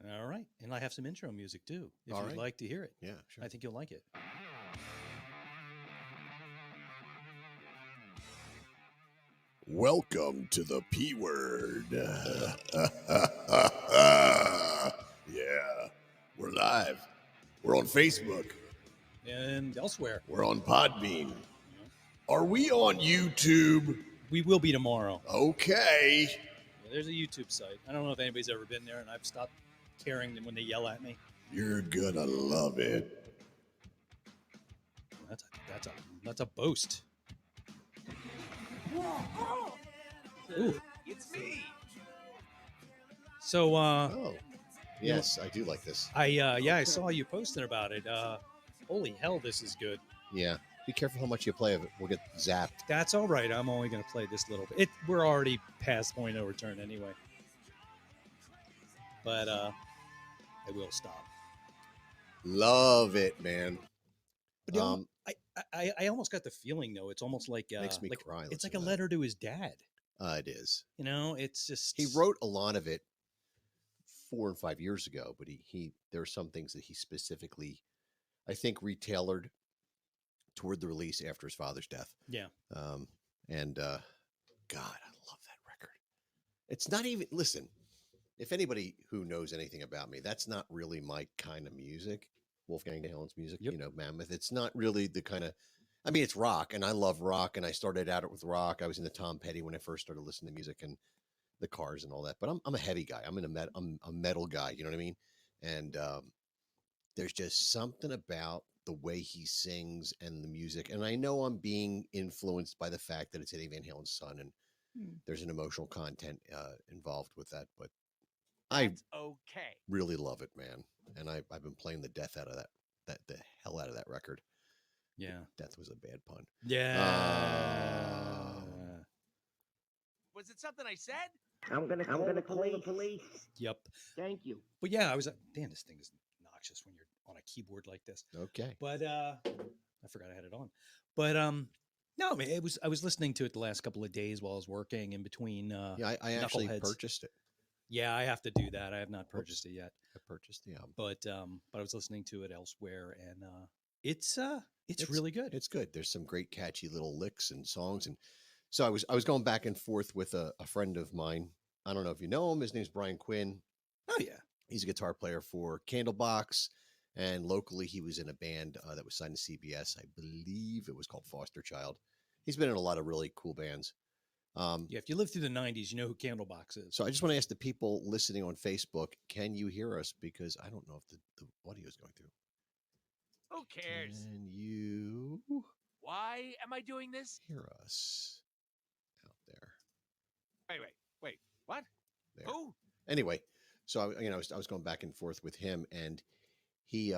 All right. And I have some intro music too, if All you'd right. like to hear it. Yeah, sure. I think you'll like it. Welcome to the P word. Yeah, we're live. We're on Facebook. And elsewhere, We're on Podbean. you know, Are we on YouTube? we will be tomorrow. Okay. Yeah, there's a YouTube site. I don't know if anybody's ever been there, and I've stopped caring when they yell at me. You're gonna love it. That's a boast. Ooh. It's me. So Oh, yes, I do like this. I saw you posting about it. Holy hell, this is good. Yeah. Be careful how much you play of it. We'll get zapped. That's all right. I'm only going to play this little bit. We're already past point of return anyway. But I will stop. Love it, man. But I almost got the feeling though. It's almost like Makes me like, cry. It's like listening a to that. letter to his dad. It is. You know, it's just He wrote a lot of it 4 and 5 years ago, but he there are some things that he specifically, I think, retailored toward the release after his father's death. Yeah. And God, I love that record. It's not even, listen, if anybody who knows anything about me, that's not really my kind of music. Wolfgang Van Halen's music, Yep. you know, Mammoth. It's not really the kind of, I mean, it's rock, and I love rock, and I started out with rock. I was into Tom Petty when I first started listening to music and the Cars and all that. But I'm a heavy guy. I'm a metal guy. You know what I mean? And there's just something about the way he sings and the music. And I know I'm being influenced by the fact that it's Eddie Van Halen's son, and there's an emotional content involved with that. But I That's okay. really love it, man. And I've been playing the death out of the hell out of that record. Yeah. Death was a bad pun. Yeah. Was it something I said? I'm gonna call the police. Yep. Thank you. But yeah, I was like, damn, this thing is noxious when you're on a keyboard like this. Okay. But I forgot I had it on. But no, man, I was listening to it the last couple of days while I was working in between Yeah, I actually Knuckleheads. purchased it. Yeah, I have to do that. I have not purchased it yet. I purchased the album. But I was listening to it elsewhere, and it's really good. It's good. There's some great catchy little licks and songs. And so I was going back and forth with a friend of mine. I don't know if you know him. His name's Brian Quinn. Oh yeah. He's a guitar player for Candlebox, and locally he was in a band that was signed to CBS. I believe it was called Foster Child. He's been in a lot of really cool bands. Yeah, if you lived through the 90s, you know who Candlebox is. So I just want to ask the people listening on Facebook, can you hear us? Because I don't know if the audio is going through. Who cares? Can you Why am I doing this? hear us out there? Wait. What? There. Who? Anyway, so I was going back and forth with him, and he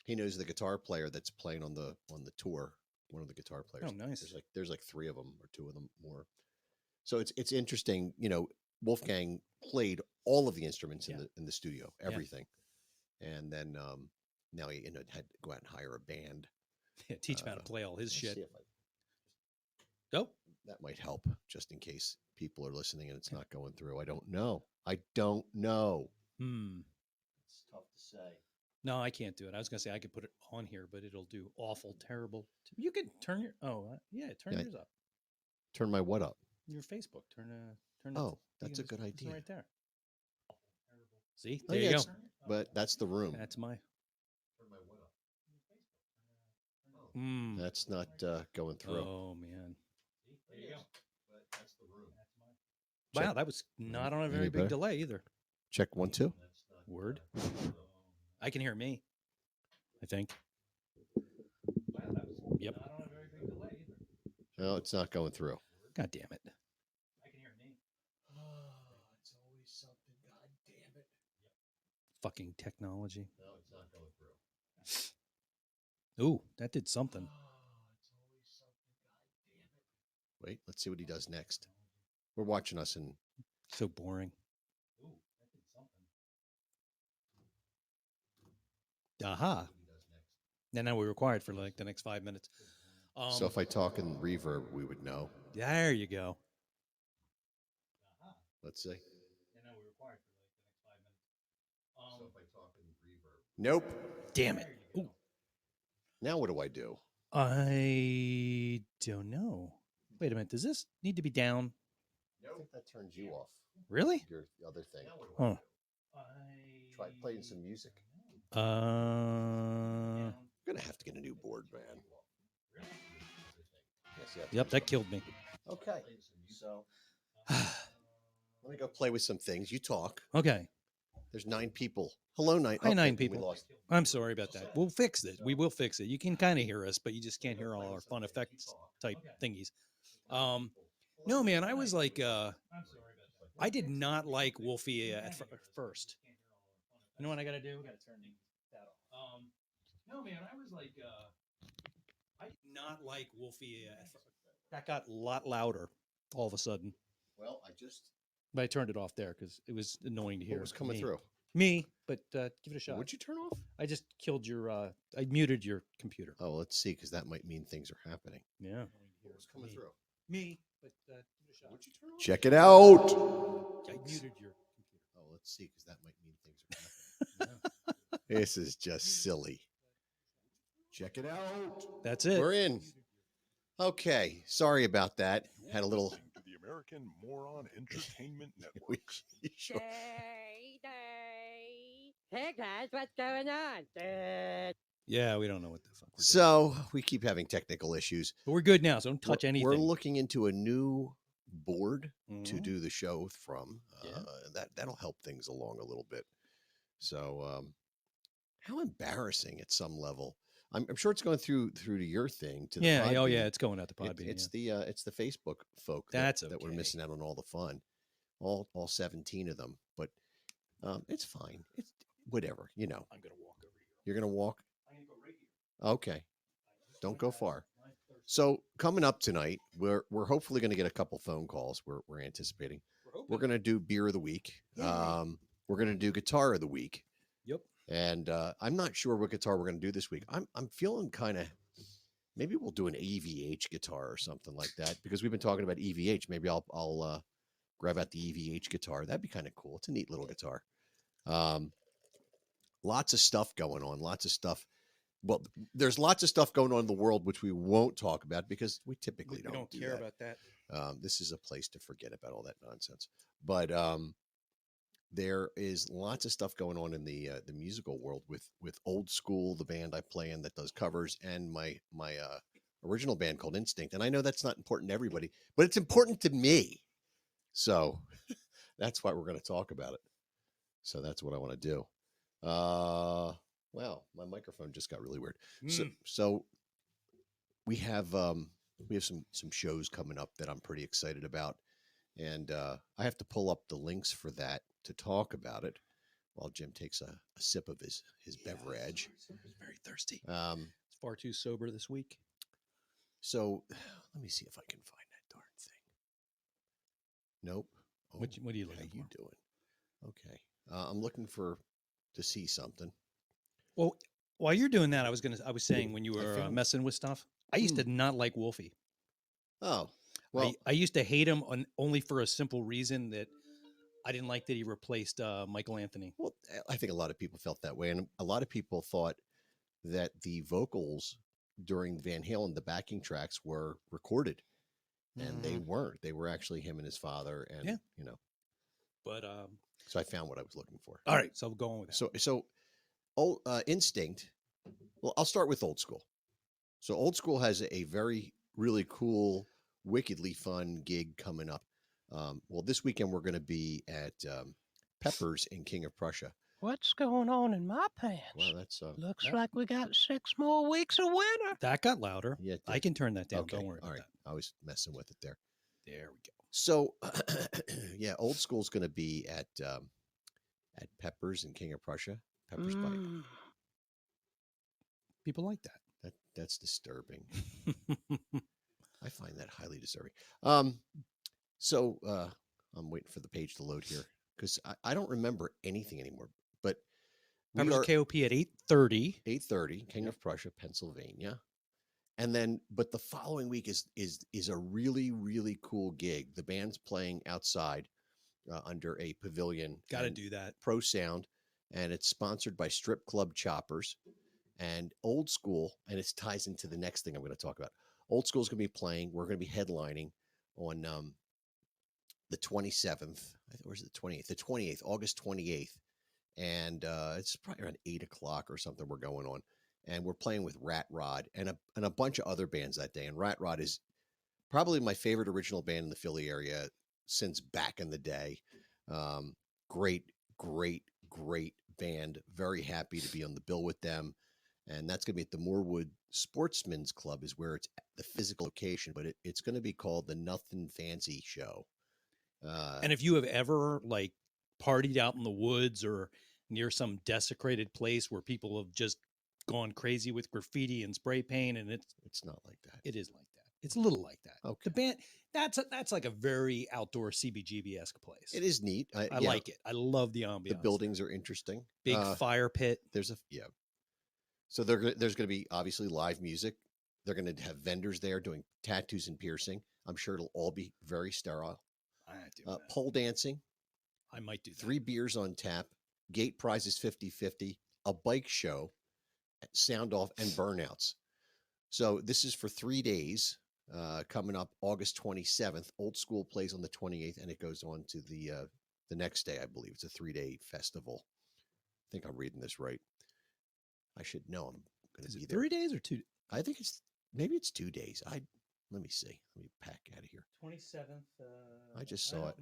knows the guitar player that's playing on the tour. One of the guitar players. Oh, nice. There's like 3 of them or 2 of them more. So it's interesting. You know, Wolfgang played all of the instruments in the studio, everything, and then now he had to go out and hire a band. Yeah, teach him how to play all his Let's shit. see if Oh, that might help, just in case people are listening and it's not going through. I don't know. It's tough to say. No, I can't do it. I was gonna say I could put it on here, but it'll do awful, terrible. You can turn your turn yours up. Turn my what up? Your Facebook. Turn. Oh, you that's a can good just- it's idea. right there. See, Oh, there yeah, you go. But that's the room. That's my. Turn my what up? Mm. That's not going through. Oh man. There you go. But that's the room. Wow, that was not on a very Any big better? delay either. Check 1, 2. Word. I can hear me. I think. Yep. Not on a very big delay either. No, it's not going through. God damn it. I can hear me. It's always something. God damn it. Fucking technology. No, it's not going through. Ooh, that did something. It's always something. God damn it. Wait, let's see what he does next. We're watching us in. So boring. Ooh, that did something. Aha. And now we're required for like the next 5 minutes. So if I talk in reverb, we would know. There you go. Let's see. And now we're required for like the next 5 minutes. Nope. Damn it. Ooh. Now what do I do? I don't know. Wait a minute. Does this need to be down? I think that turns you off. Really? Your other thing. Huh. Try playing some music. Uh. I'm gonna have to get a new board, man. Yep, that killed me. Okay. So let me go play with some things. You talk. Okay. There's 9 people. Hello, 9. Hi, 9 we people. lost. I'm sorry about that. We'll fix it. We will fix it. You can kind of hear us, but you just can't hear all our fun effects type thingies. No, man, I was like, I did not like Wolfie at first. You know what I got to do? I got to turn that off. No, man, I was like, I did not like Wolfie at first. That got a lot louder all of a sudden. Well, I just. But I turned it off there because it was annoying to hear. What was coming me. through? Me, but give it a shot. What'd you turn off? I just killed your. I muted your computer. Oh, let's see, because that might mean things are happening. Yeah. What was coming through? Me, but give it a shot. What'd you turn off? Check it out. I muted your computer. Oh, let's see, because that might mean things are happening. This is just silly. Check it out. That's it. We're in. Okay. Sorry about that. Had a little. Listening to the American Moron Entertainment Network. we- sure. Hey guys, what's going on? Yeah, we don't know what the fuck. We're doing. So we keep having technical issues. But we're good now. So don't touch anything. We're looking into a new board to Mhm. do the show from. Yeah. That'll help things along a little bit. So, how embarrassing at some level. I'm sure it's going through to your thing. To the Yeah. Oh, Podbean. yeah. It's going out to Podbean. It's yeah. the Facebook folk That's that we're okay. missing out on all the fun, all 17 of them. But it's fine. It's whatever. You know, I'm gonna walk over here. you're gonna walk. I'm gonna go right here. Okay, don't go far. So coming up tonight, we're hopefully going to get a couple phone calls. We're anticipating. We're going to do beer of the week. Yay. We're going to do guitar of the week. Yep. And I'm not sure what guitar we're going to do this week. I'm feeling kind of. Maybe we'll do an EVH guitar or something like that because we've been talking about EVH. Maybe I'll grab out the EVH guitar. That'd be kind of cool. It's a neat little guitar. Lots of stuff going on. Lots of stuff. Well, there's lots of stuff going on in the world which we won't talk about because we typically We don't do care that. about that. This is a place to forget about all that nonsense. But there is lots of stuff going on in the musical world with Old School, the band I play in that does covers, and my original band called Instinct. And I know that's not important to everybody, but it's important to me. So that's why we're going to talk about it. So that's what I want to do. Wow, my microphone just got really weird. So we have some shows coming up that I'm pretty excited about, and I have to pull up the links for that to talk about it while Jim takes a sip of his beverage. Very thirsty. It's far too sober this week. So let me see if I can find that darn thing. Nope. Oh, What are you how looking you for? doing? Okay, I'm looking to see something. Well, while you're doing that, I was saying when you I were found- messing with stuff, I used to not like Wolfie. Oh, well, I used to hate him only for a simple reason that I didn't like that he replaced Michael Anthony. Well, I think a lot of people felt that way, and a lot of people thought that the vocals during Van Halen, the backing tracks, were recorded, and they weren't. They were actually him and his father, and Yeah. you know. But So I found what I was looking for. all right, so go on with that. So, old Instinct. Well, I'll start with Old School. So Old School has a very really cool, wickedly fun gig coming up. Well, this weekend we're going to be at Peppers in King of Prussia. What's going on in my pants? Well, that's Looks that- like we got 6 more weeks of winter. That got louder. yeah. I can turn that down. Okay, Don't worry all about right. I was messing with it there. that. There we go. So, yeah, Old School's going to be at Peppers in King of Prussia. Peppers Pike. Mm. People like That's disturbing. that. I find that highly disturbing. So I'm waiting for the page to load here because I don't remember anything anymore. But we Peppers are KOP at 8:30. 8:30, King of Prussia, Pennsylvania. And then, but the following week is a really, really cool gig. The band's playing outside under a pavilion. Got to and do that. Pro Sound and it's sponsored by Strip Club Choppers and Old School, and it ties into the next thing I'm going to talk about. Old School is going to be playing. We're going to be headlining on the 27th. Or is it the 28th? The 28th, August 28th. And it's probably around 8 o'clock or something we're going on. And we're playing with Rat Rod and a bunch of other bands that day. And Rat Rod is probably my favorite original band in the Philly area since back in the day. Great, great, great band. Very happy to be on the bill with them. And that's going to be at the Moorwood Sportsman's Club is where it's at the physical location, but it's going to be called the Nothing Fancy Show. And if you have ever like partied out in the woods or near some desecrated place where people have just gone crazy with graffiti and spray paint, and it's not like that. it is like that. It's a little like that. Okay. The band that's like a very outdoor CBGB-esque place. It is neat. I Yeah, like it. I love the ambiance. the buildings are interesting. Big fire pit. There's So there's going to be obviously live music. They're going to have vendors there doing tattoos and piercing. I'm sure it'll all be very sterile. I do that. Pole dancing, I might do that. 3 beers on tap, gate prizes 50-50, a bike show, sound off, and burnouts. So this is for 3 days. Coming up August 27th. Old School plays on the 28th, and it goes on to the next day, I believe. It's a 3-day festival. I think I'm reading this right. I should know. I'm going Is to be it there. 3 days or 2? I think maybe it's 2 days. Let me see. Let me pack out of here. 27th. I just saw it.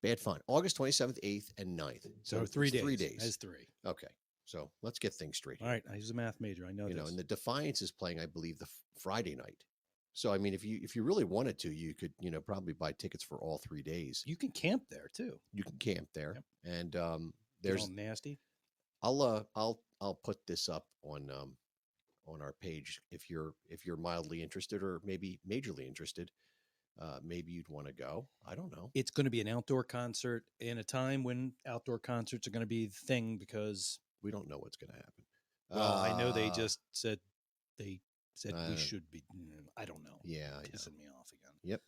Bad fun. August 27th, 8th, and 9th. So it's 3 days. 3 days. That's 3. Okay. So let's get things straight. All right. I was a math major. I know You this. know, and the Defiance is playing, I believe, the Friday night. So I mean, if you really wanted to, you could, probably buy tickets for all 3 days. You can camp there too. You can camp there, Yep. and Get there's all nasty. I'll put this up on our page if you're mildly interested or maybe majorly interested. Maybe you'd want to go. I don't know. It's going to be an outdoor concert in a time when outdoor concerts are going to be the thing because, We don't know what's going to happen. well, I know they Uh, just said we uh, should be. I don't know. yeah. Pissing me off again.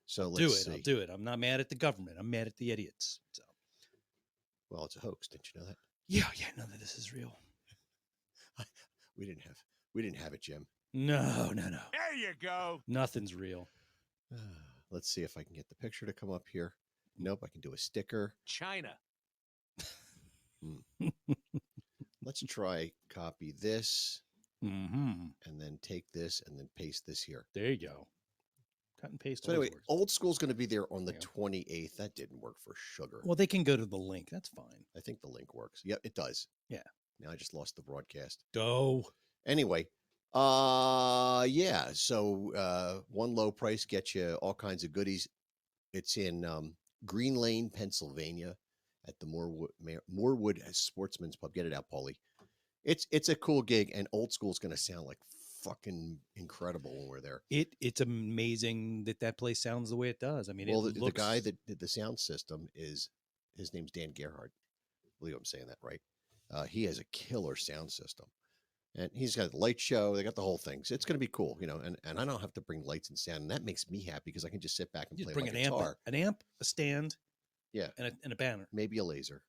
So I'll let's do it. I'll see. do it. I'm not mad at the government. I'm mad at the idiots. So Well, it's a hoax. Didn't you know that? yeah, none of this is real. We didn't have it, Jim. No. There you go. Nothing's real. Let's see if I can get the picture to come up here. Nope, I can do a sticker. China. Let's try copy this Mm-hmm. and then take this and then paste this here. There you go. Cut and paste. So always anyway, works. Old School's going to be there on the Yeah. 28th. That didn't work for sugar. Well, they can go to the link. That's fine. I think the link works. Yep, it does. Yeah. Now I just lost the broadcast. Go. Anyway, yeah. So one low price gets you all kinds of goodies. It's in Green Lane, Pennsylvania, at the Moorwood Sportsman's Pub. Get it out, Paulie. It's a cool gig, and Old School's going to sound like fucking incredible when we're there. It's amazing that place sounds the way it does. I mean, Well, it the looks, guy that did the sound system his name's Dan Gerhardt. I believe I'm saying that right. He has a killer sound system, and he's got a light show. They got the whole thing. So it's going to be cool, and I don't have to bring lights and sound, and that makes me happy because I can just sit back and you play just bring my an guitar. amp, a stand, Yeah. and a banner Maybe a laser.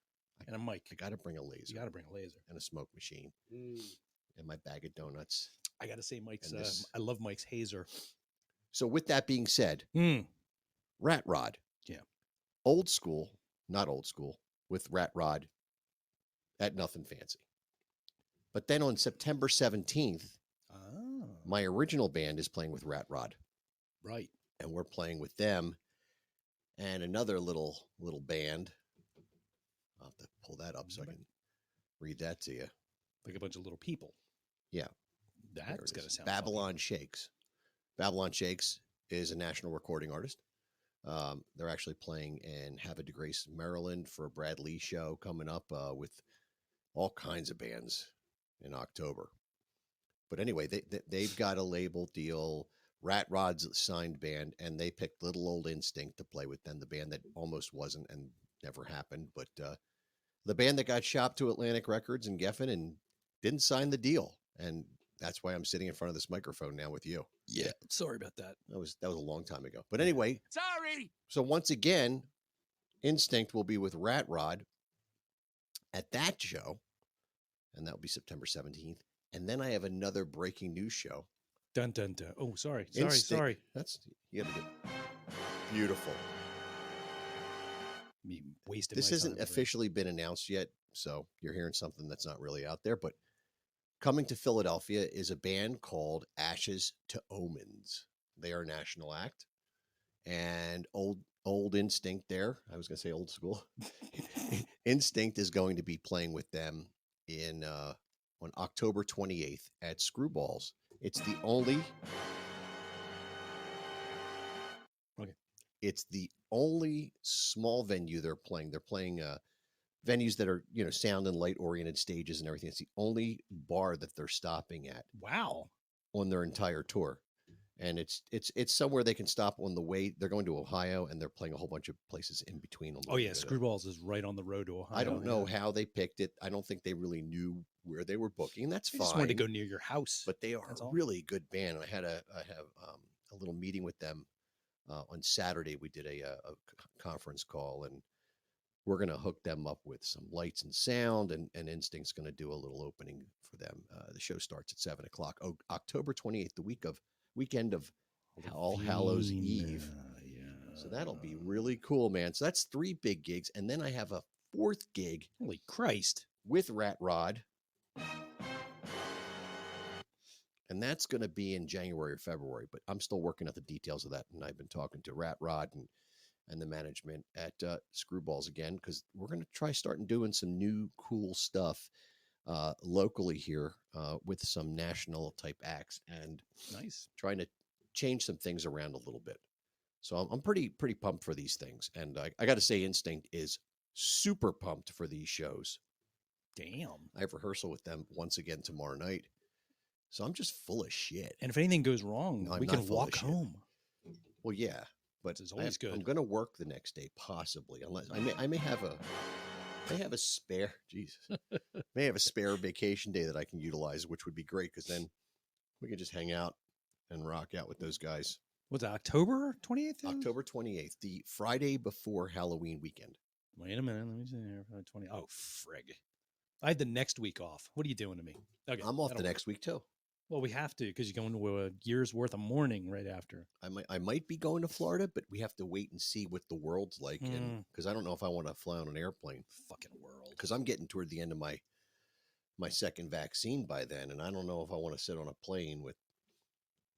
and a mic. I got to bring a laser You got to bring a laser. and a smoke machine and my bag of donuts. I got to say, Mike's. And this- I love Mike's Hazer. So with that being said, Mm. Rat Rod. Yeah. Old School, not Old School, with Rat Rod at Nothing Fancy. But then on September 17th, Ah, my original band is playing with Rat Rod, right. and we're playing with them and another little band. I'll have to pull that up so I can read that to you. Like a bunch of little people. Yeah. There That's it going to is. sound funky. Babylon Shakes. Babylon Shakes is a national recording artist. They're actually playing in Havre de Grace, Maryland for a Brad Lee show coming up with all kinds of bands in October. But anyway, they've got a label deal. Rat Rod's a signed band, and they picked Little Old Instinct to play with them, the band that almost wasn't and never happened. But the band that got shopped to Atlantic Records in Geffen and didn't sign the deal. And that's why I'm sitting in front of this microphone now with you. Yeah. Sorry about that. That was a long time ago. But anyway, Sorry. so once again, Instinct will be with Rat Rod at that show, and that'll be September 17th. And then I have another breaking news show. Dun dun dun. Oh, sorry. Instinct- That's you gotta do. Beautiful. Me wasted This my hasn't time over it. officially been announced yet, so you're hearing something that's not really out there. But coming to Philadelphia is a band called Ashes to Omens. They are a national act, and old Instinct there. I was going to say old school. Instinct is going to be playing with them in on October 28th at Screwballs. It's the only. Okay. It's the only small venue they're playing. They're playing venues that are, sound and light oriented stages and everything. It's the only bar that they're stopping at Wow. on their entire tour. And it's somewhere they can stop on the way. They're going to Ohio, and they're playing a whole bunch of places in between. On the Oh way yeah, to- Screwballs is right on the road to Ohio. I don't know yeah. how they picked it. I don't think they really knew where they were booking. That's I fine. just wanted to go near your house. But they are That's a all. really good band. I have a little meeting with them on Saturday. We did a conference call, and we're going to hook them up with some lights and sound, and Instinct's going to do a little opening for them. The show starts at 7:00. Oh, October 28th, the weekend of All Hallows Eve. Yeah. So that'll be really cool, man. So that's 3 big gigs, and then I have a 4th gig Holy Christ. with Rat Rod. And that's going to be in January or February, but I'm still working out the details of that. And I've been talking to Rat Rod and the management at Screwballs again, because we're going to try starting doing some new cool stuff locally here with some national type acts and Nice. trying to change some things around a little bit. So I'm pretty pumped for these things. And I got to say, Instinct is super pumped for these shows. Damn. I have rehearsal with them once again tomorrow night. So I'm just full of shit. And if anything goes wrong, No, I'm we not can full of walk shit. home. Well, yeah, but This is always good. I'm going to work the next day, possibly, unless I may have a spare. Jesus, may have a spare vacation day that I can utilize, which would be great because then we can just hang out and rock out with those guys. What's that, October 28th? October 28th, the Friday before Halloween weekend. Wait a minute. Let me see here. 20. Oh, frig. I had the next week off. What are you doing to me? Okay. I'm off the that'll next week too. work. Well, we have to because you're going to a year's worth of mourning right after. I might be going to Florida, but we have to wait and see what the world's like, and Mm. because I don't know if I want to fly on an airplane. Fucking world. Because I'm getting toward the end of my second vaccine by then, and I don't know if I want to sit on a plane with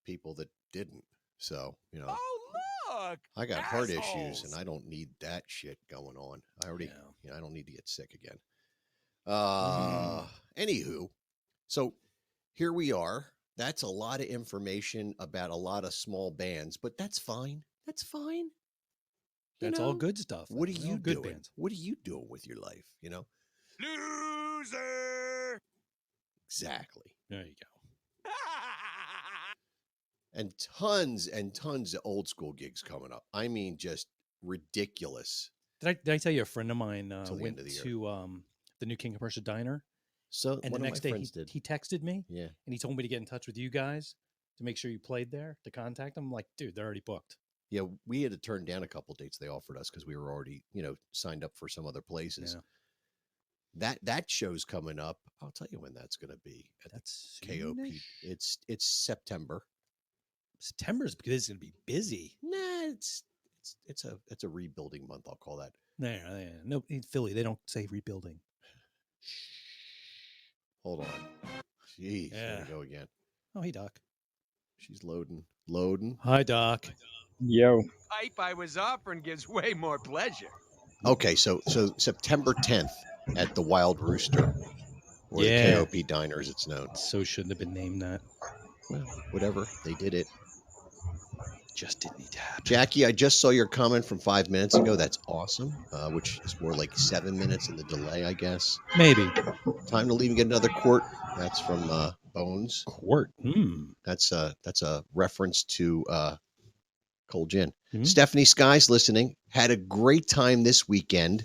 people that didn't. So, Oh, look! I got heart issues, assholes. and I don't need that shit going on. I already, Yeah. I don't need to get sick again. Mm. Anywho, so here we are. That's a lot of information about a lot of small bands, but that's fine. That's fine. You That's all know? good stuff. What are They're all you good doing? bands. What are you doing with your life? Loser! Exactly. There you go. And tons of old school gigs coming up. I mean, just ridiculous. Did I tell you a friend of mine Till the went end of the year. to the New King of Prussia Diner, So and one the of next my day friends did. he texted me Yeah. and he told me to get in touch with you guys to make sure you played there to contact them. I'm like, dude, they're already booked. Yeah, we had to turn down a couple dates they offered us because we were already, signed up for some other places. Yeah. That show's coming up. I'll tell you when that's going to be at That's the KOP. soonish. It's September. September's because it's gonna be busy. Nah, it's a rebuilding month. I'll call that. No, in Philly they don't say rebuilding. Hold on. Jeez, there Yeah. we go again. Oh, hey Doc. She's loading. Hi Doc. Yo. Pipe I was offering gives way more pleasure. Okay, so September 10th at the Wild Rooster, or Yeah. the KOP Diner as it's known. So shouldn't have been named that. Well, whatever, they did it. Just didn't need to happen. Jackie, I just saw your comment from 5 minutes ago. That's awesome. Which is more like 7 minutes in the delay, I guess. Maybe. Time to leave and get another quart. That's from Bones. Quart. That's a reference to Cold Gin. Mhm. Stephanie Sky's listening. Had a great time this weekend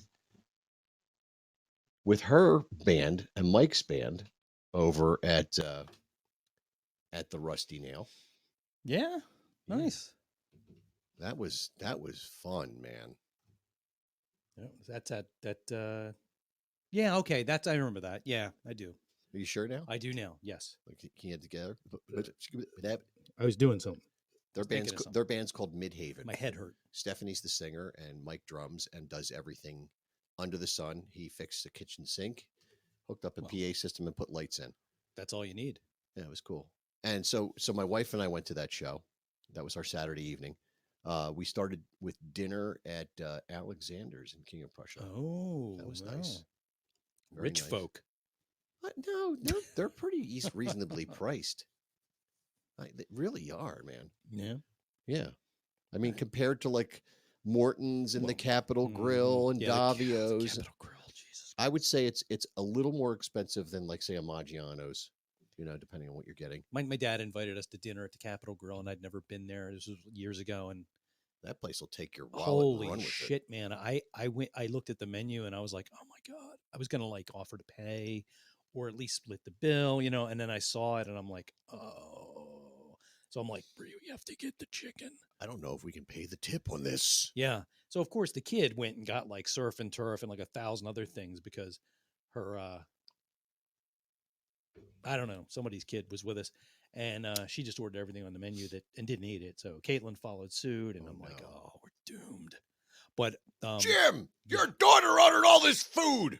with her band and Mike's band over at the Rusty Nail. Yeah. Yeah. Nice. That was fun, man. Yeah, that's at that Yeah, okay. That's I remember that. Yeah, I do. Are you sure now? I do now. Yes. Like, can you get together? I was doing something. Their thinking band's of something. their band's called Midhaven. My head hurt. Stephanie's the singer and Mike drums and does everything under the sun. He fixed the kitchen sink, hooked up a Well. PA system, and put lights in. That's all you need. Yeah, it was cool. And so my wife and I went to that show. That was our Saturday evening. We started with dinner at Alexander's in King of Prussia. Oh, that was wow. nice. Very Rich nice. folk. No, they're pretty reasonably priced. They really are, man. Yeah. Yeah. I mean, compared to like Morton's and the Well, Capitol Grill and yeah, the Davio's, Capitol Grill. Jesus. I would say it's a little more expensive than like say a Maggiano's, depending on what you're getting. My dad invited us to dinner at the Capitol Grill, and I'd never been there. This was years ago, and That place will take your wallet and holy run with it. shit, man! I looked at the menu and I was like, oh my god! I was gonna like offer to pay, or at least split the bill, And then I saw it, and I'm like, oh. So I'm like, Brie, you have to get the chicken. I don't know if we can pay the tip on this. Yeah. So of course the kid went and got like surf and turf and like 1,000 other things because her I don't know, somebody's kid was with us and she just ordered everything on the menu and didn't eat it. So Caitlin followed suit and Oh, I'm like, no. oh, we're doomed. But Jim, your daughter ordered all this food.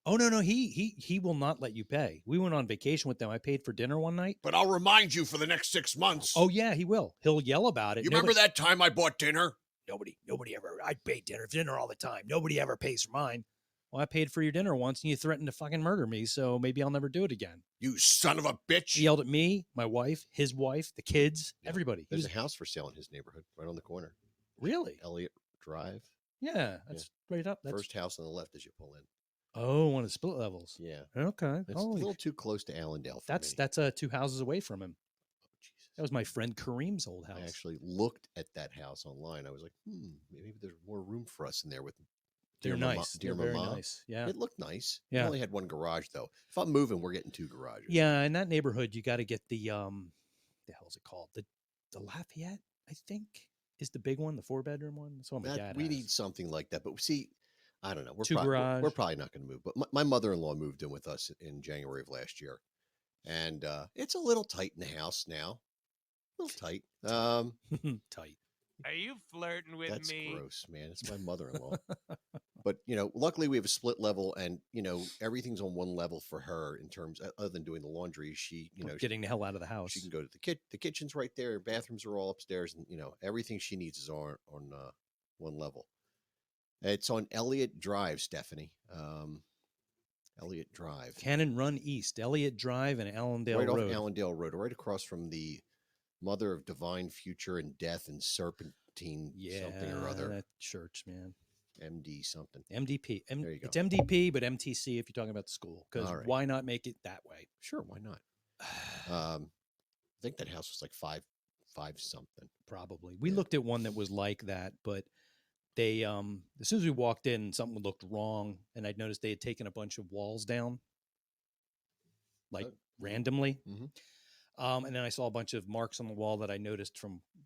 oh no, he will not let you pay. We went on vacation with them. I paid for dinner one night. But I'll remind you for the next 6 months. Oh yeah, he will. He'll yell about it. you remember that time I bought dinner? Nobody ever. I pay dinner all the time. Nobody ever pays for mine. Well, I paid for your dinner once, and you threatened to fucking murder me, so maybe I'll never do it again. You son of a bitch. He yelled at me, my wife, his wife, the kids, Yeah. everybody. He There's was, a house for sale in his neighborhood, right on the corner. really? Elliott Drive. Yeah, that's right up. That's, First house on the left as you pull in. oh, one of the split levels. Yeah. Okay. It's Holy a little sh- too close to Allendale for me. that's 2 houses away from him. Oh, Jesus. That was my friend Kareem's old house. I actually looked at that house online. I was like, maybe there's more room for us in there with They're Dear Mama- nice. Dear They're very Mama. nice. Yeah. It looked nice. Yeah. We only had one garage though. If I'm moving, we're getting 2 garages. Yeah, in that neighborhood, you got to get the hell's it called? The Lafayette, I think, is the big one, the 4-bedroom one. That's what my dad we has. need something like that. But see, I don't know. We're 2 we're garage. probably not going to move. But my mother-in-law moved in with us in January of last year, and it's a little tight in the house now. A little tight. Tight. Are you flirting with That's me? gross, man. It's my mother-in-law. But luckily we have a split level, and everything's on one level for her in terms. Other than doing the laundry, she Getting the hell out of the house. she can go to the kitchen's right there. Bathrooms are all upstairs, and everything she needs is on one level. It's on Elliott Drive, Stephanie. Elliott Drive, Cannon Run East, Elliott Drive, and Allendale right Road. off Allendale Road, right across from the Mother of Divine Future and Death and Serpentine something or other. That church, man. MD something. MDP. There you go. It's MDP, but MTC if you're talking about the school. Because All right. why not make it that way? Sure, why not? I think that house was like five something. Probably. We Yeah. looked at one that was like that, but they as soon as we walked in, something looked wrong, and I'd noticed they had taken a bunch of walls down, like Oh. randomly. Mhm. And then I saw a bunch of marks on the wall that I noticed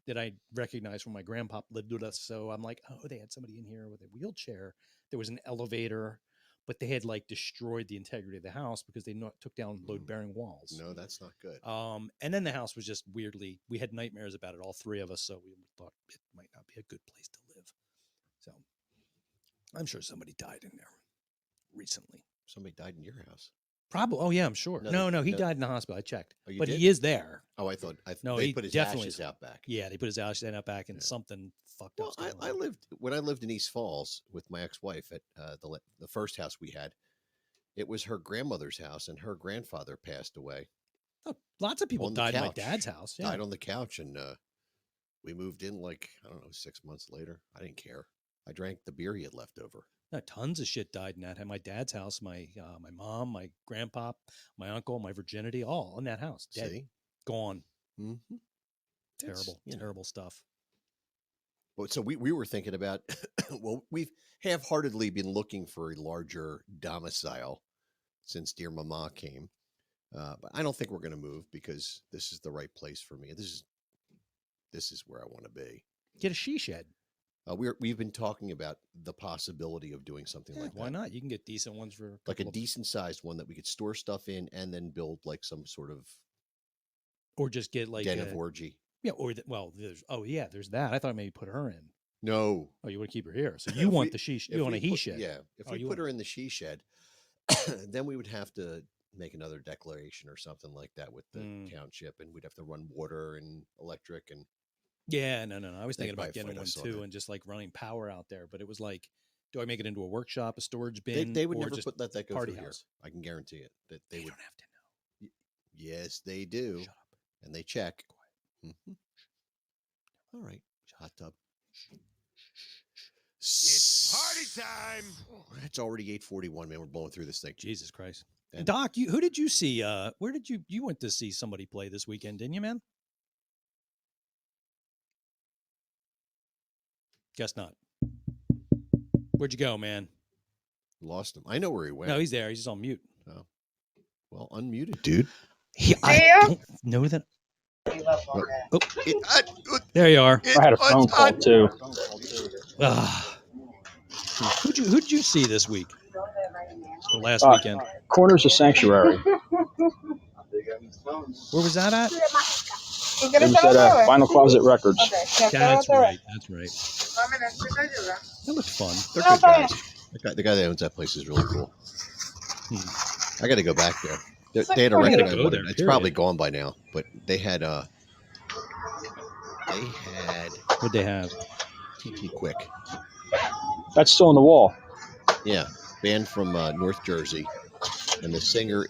that I recognized from my grandpa lived with us. So I'm like, oh, they had somebody in here with a wheelchair. There was an elevator, but they had like destroyed the integrity of the house because they took down load bearing walls. No, that's not good. And then the house was just weirdly, we had nightmares about it, all 3 of us. So we thought it might not be a good place to live. So I'm sure somebody died in there recently. Somebody died in your house. Probably. Oh yeah, I'm sure. No, he no. died in the hospital. I checked, Oh, you but did? he is there. Oh, I thought No, they he put his definitely ashes is. out back. Yeah, they put his ashes out back, and Yeah. something fucked Well, up. I lived when I lived in East Falls with my ex-wife at the first house we had. It was her grandmother's house, and her grandfather passed away. Oh, lots of people on the died in my couch. dad's house. Yeah. Died on the couch, and we moved in like I don't know 6 months later. I didn't care. I drank the beer he had left over. No, tons of shit died in that. At my dad's house, my mom, my grandpa, my uncle, my virginity, all in that house. Dead, See, gone. mm-hmm. Terrible, terrible stuff. But so we were thinking about. Well, we've half-heartedly been looking for a larger domicile since Dear Mama came, but I don't think we're going to move because this is the right place for me. This is where I want to be. Get a she shed. We've been talking about the possibility of doing something Yeah, like why that. not? You can get decent ones for Like a couple of- decent sized one that we could store stuff in and then build like some sort of or just get like den of orgy. yeah, or there's that. I thought maybe put her in. No. Oh, you want to keep her here? So If you want we- the she? if You want a we he put- shed? Yeah. If Oh, we you put want- her in the she shed, then we would have to make another declaration or something like that with the Mm. township, and we'd have to run water and electric and Yeah, no. I was They thinking buy about getting foot, I one saw too, that. and just like running power out there. But it was like, do I make it into a workshop, a storage they, bin? they would or never just let that go party through here. house? I can guarantee it that they would. don't have to know. Yes, they do, Shut up. and they check. Mhm. All right, hot tub. It's party time. It's already 8:41, man. We're blowing through this thing. Jesus Christ. And- Doc, who did you see? Where did you went to see somebody play this weekend, didn't you, man? Guess not. Where'd you go, man? Lost him. I know where he went. No, he's there. He's just on mute. Well, unmuted, dude. I don't know that. Oh, there you are. I had a phone call too. Ah. Who'd you see this week? Or last Uh, weekend? Corners of Sanctuary. Where was that at? It was at Vinyl Closet Records. That's right. That's right. That looked fun. They're good guys. The guy that owns that place is really cool. Hmm. I got to go back there. They had a I gotta record I go wanted. there, It's probably period. gone by now, but they had What'd they have? TT Quick. That's still on the wall. Yeah, band from North Jersey, and the singer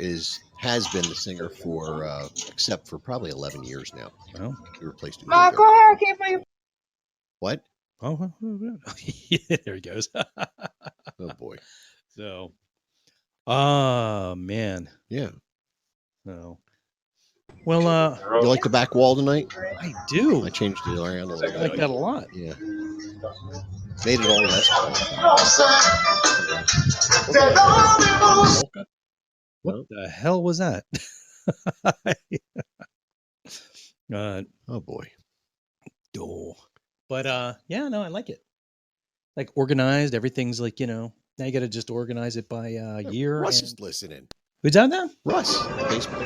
has been the singer for except for probably 11 years now. Well, He replaced him. Ma, go ahead. Keep my What? oh, yeah, there he goes. Oh boy. So, man. Yeah. No. Well, You like the back wall tonight? I do. I changed it around a I little like bit. that a lot. Yeah. Made it all less. What the hell was that? Oh boy. Oh. But yeah, no, I like it. Like organized, everything's like, now you got to just organize it by year. Russ and- is listening. Who's that now? Russ, the baseball.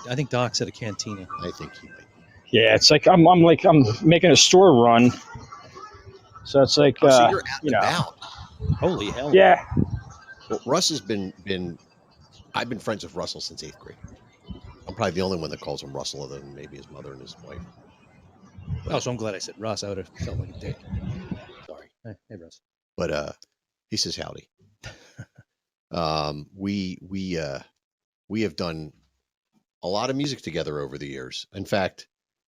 I think Doc said a cantina. I think he might. Yeah, it's like I'm making a store run. So it's like Oh, so you're out you and know. about. Holy hell. Yeah. Well, Russ has been. I've been friends with Russell since 8th grade. I'm probably the only one that calls him Russell, other than maybe his mother and his wife. Oh, so I'm glad I said Russ. I would have felt like a dick. Sorry. Hey, Russ. But he says howdy. We have done a lot of music together over the years. In fact,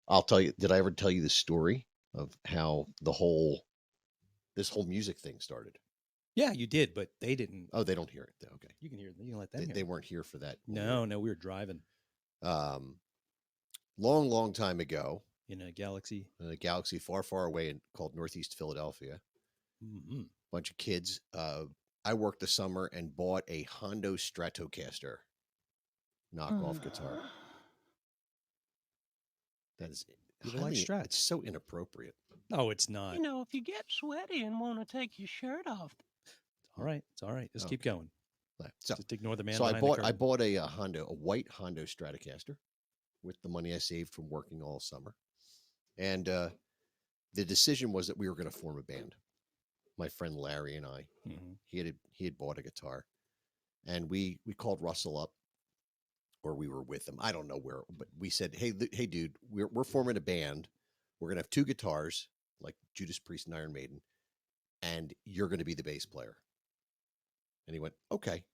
I'll tell you. Did I ever tell you the story of how this whole music thing started? Yeah, you did, but they didn't. Oh, they don't hear it. Okay, You can hear. You can let them hear. they it. weren't here for that. No, we were driving Long time ago, in a galaxy. in a galaxy far, far away called Northeast Philadelphia. Mm-hmm. Bunch of kids. I worked the summer and bought a Hondo Stratocaster knockoff guitar. That is People like highly- Strats. It's so inappropriate. No, it's not. You know, if you get sweaty and want to take your shirt off, All right, it's all right. Just Oh, keep going. So, Just ignore the man. so I behind the bought curtain. a white Hondo Stratocaster with the money I saved from working all summer, and the decision was that we were going to form a band. My friend Larry and I. Mhm. He had bought a guitar, and we called Russell up, or we were with him. I don't know where, but we said, hey dude, we're forming a band. We're gonna have 2 guitars, like Judas Priest and Iron Maiden, and you're going to be the bass player. And he went, okay.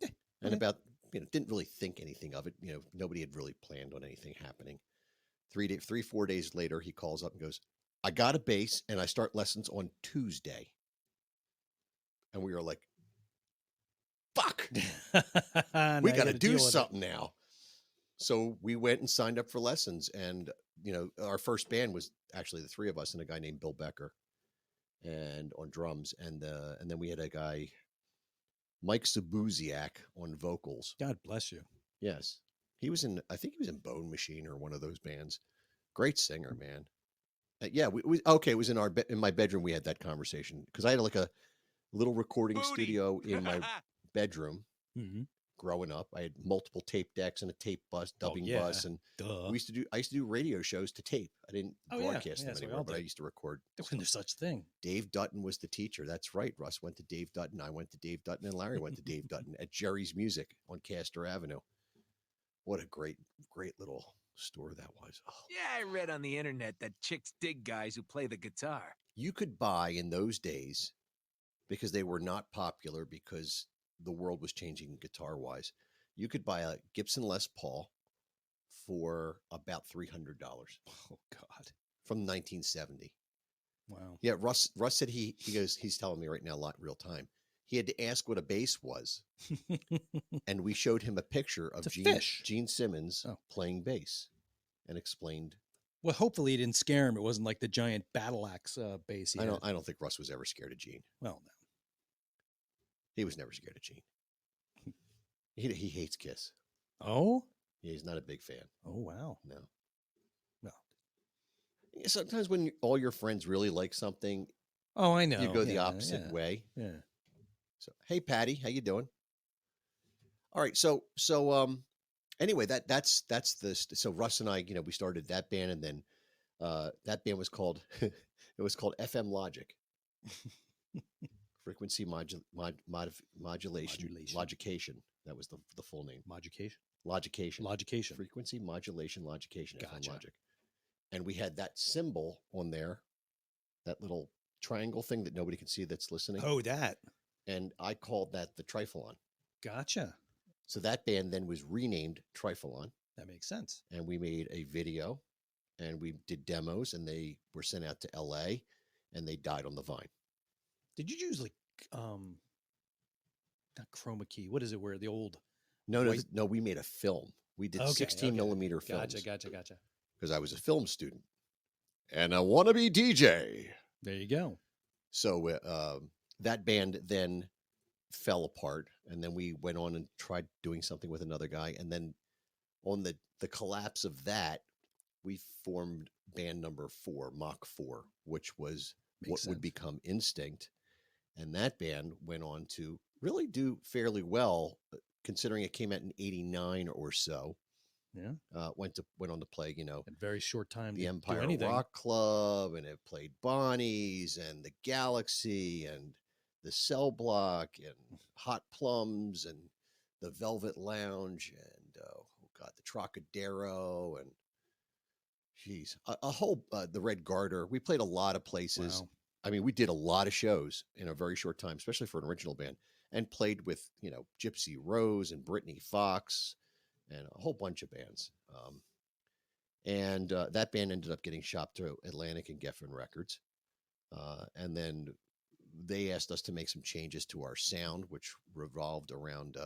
Yeah, And okay. about didn't really think anything of it. Nobody had really planned on anything happening. 4 days later, he calls up and goes, I got a bass and I start lessons on Tuesday. And we were like, fuck, Now we you got to gotta do deal with it. something now. So we went and signed up for lessons. And, our first band was actually the 3 of us and a guy named Bill Becker and on drums. And then we had a guy, Mike Sabuziak, on vocals. God bless you. Yes. I think he was in Bone Machine or one of those bands. Great singer, man. Yeah, okay. It was in my bedroom. We had that conversation because I had like a little recording Booty. studio in my bedroom. Mhm. Growing up, I had multiple tape decks and a tape bus, dubbing yeah. bus, and Duh. I used to do radio shows to tape. I didn't Oh, yeah. broadcast Yeah, them that's what we anymore, all but I did. used to record. There wasn't such thing. Dave Dutton was the teacher. That's right. Russ went to Dave Dutton. I went to Dave Dutton, and Larry went to Dave Dutton at Jerry's Music on Castor Avenue. What a great little store that was. Oh. Yeah, I read on the internet that chicks dig guys who play the guitar. You could buy in those days, because they were not popular because the world was changing guitar wise. You could buy a Gibson Les Paul for about $300 Oh God. from 1970. Wow. Yeah, Russ said he's telling me right now, not real time. He had to ask what a bass was, and we showed him a picture of It's a fish. Gene Simmons Oh. playing bass, and explained. Well, hopefully it didn't scare him. It wasn't like the giant battle axe bass. I don't think Russ was ever scared of Gene. Well, no. He was never scared of Gene. He hates Kiss. Oh. Yeah, he's not a big fan. Oh wow. No. Well. Yeah, sometimes when all your friends really like something, Oh, I know. you go the Yeah, opposite yeah, way. Yeah. So, hey Patty, how you doing? All right, so anyway, that's so Russ and I, we started that band, and then that band was called it was called FM Logic. Frequency modulation. Logication. That was the full name. Logication. Logication. Frequency modulation logication. FM Gotcha. Logic. And we had that symbol on there, that little triangle thing that nobody can see that's listening. Oh, that. And I called that the Trifalon. Gotcha. So that band then was renamed Trifalon, That makes sense. and we made a video, and we did demos, and they were sent out to LA, and they died on the vine. Did you use like not chroma key? What is it? Where the old No, we made a film. We did 16 millimeter films. Gotcha. Because I was a film student, and I want to be DJ. There you go. So that band then fell apart, and then we went on and tried doing something with another guy, and then on the collapse of that, we formed band number 4, Mach 4, which was what would become Instinct, and that band went on to really do fairly well, considering it came out in '89 or so. Yeah. Went on to play, In very short time. the to do Empire anything. Rock Club, and it played Bonnie's and the Galaxy and the Cell Block and Hot Plums and the Velvet Lounge and the Trocadero and a whole the Red Garter. We played a lot of places. Wow. I mean, we did a lot of shows in a very short time, especially for an original band, and played with Gypsy Rose and Brittany Fox and a whole bunch of bands. And that band ended up getting shopped to Atlantic and Geffen Records. And then they asked us to make some changes to our sound, which revolved around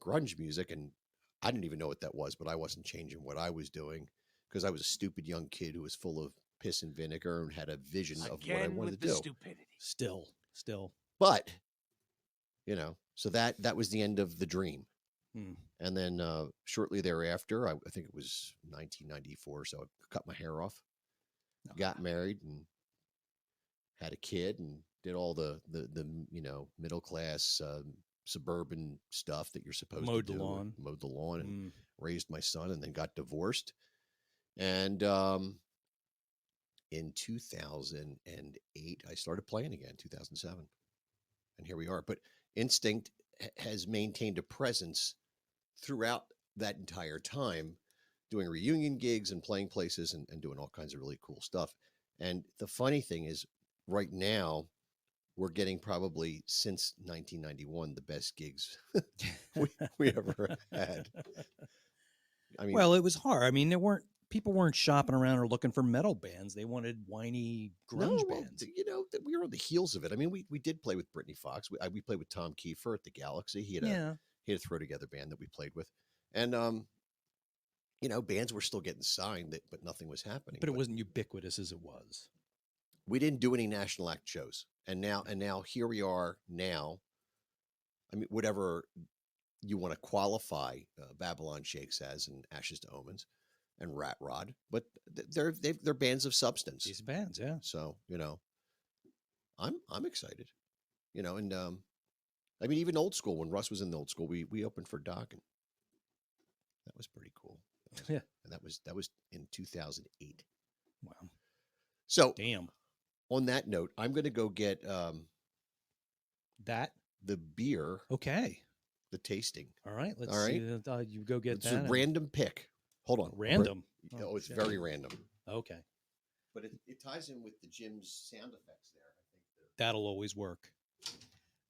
grunge music. And I didn't even know what that was, but I wasn't changing what I was doing because I was a stupid young kid who was full of piss and vinegar and had a vision of what I Again wanted with to the do. stupidity. Still. But, so that was the end of the dream. Hmm. And then shortly thereafter, I think it was 1994, so I cut my hair off, got married, and had a kid, and did all the middle class suburban stuff that you're supposed Mowed to the do. lawn. Mowed the lawn, and Mm. raised my son, and then got divorced. And in 2008, I started playing again. 2007, and here we are. But Instinct has maintained a presence throughout that entire time, doing reunion gigs and playing places and doing all kinds of really cool stuff. And the funny thing is, right now, we're getting probably since 1991 the best gigs we ever had. I mean, Well, it was hard. I mean, people weren't shopping around or looking for metal bands. They wanted whiny grunge bands. We were on the heels of it. I mean, we did play with Brittany Fox. We played with Tom Kiefer at the Galaxy. He had a throw together band that we played with, and bands were still getting signed, but nothing was happening. But it wasn't ubiquitous as it was. We didn't do any national act shows, and now here we are now. I mean, whatever you want to qualify Babylon Shakes as, and Ashes to Omens, and Rat Rod, but they're bands of substance. These bands, yeah. So I'm excited. And I mean, even old school, when Russ was in the old school, we opened for Doc, and that was pretty cool. Yeah. And that was in 2008. Wow. So Damn. on that note, I'm going to go get That. the beer, Okay. the tasting. All right. Let's All see. right. You go get It's that. a and- random pick. Hold on. Random. Oh, it's shit. very random. Okay. But it ties in with the Jim's sound effects there. I think. That'll always work.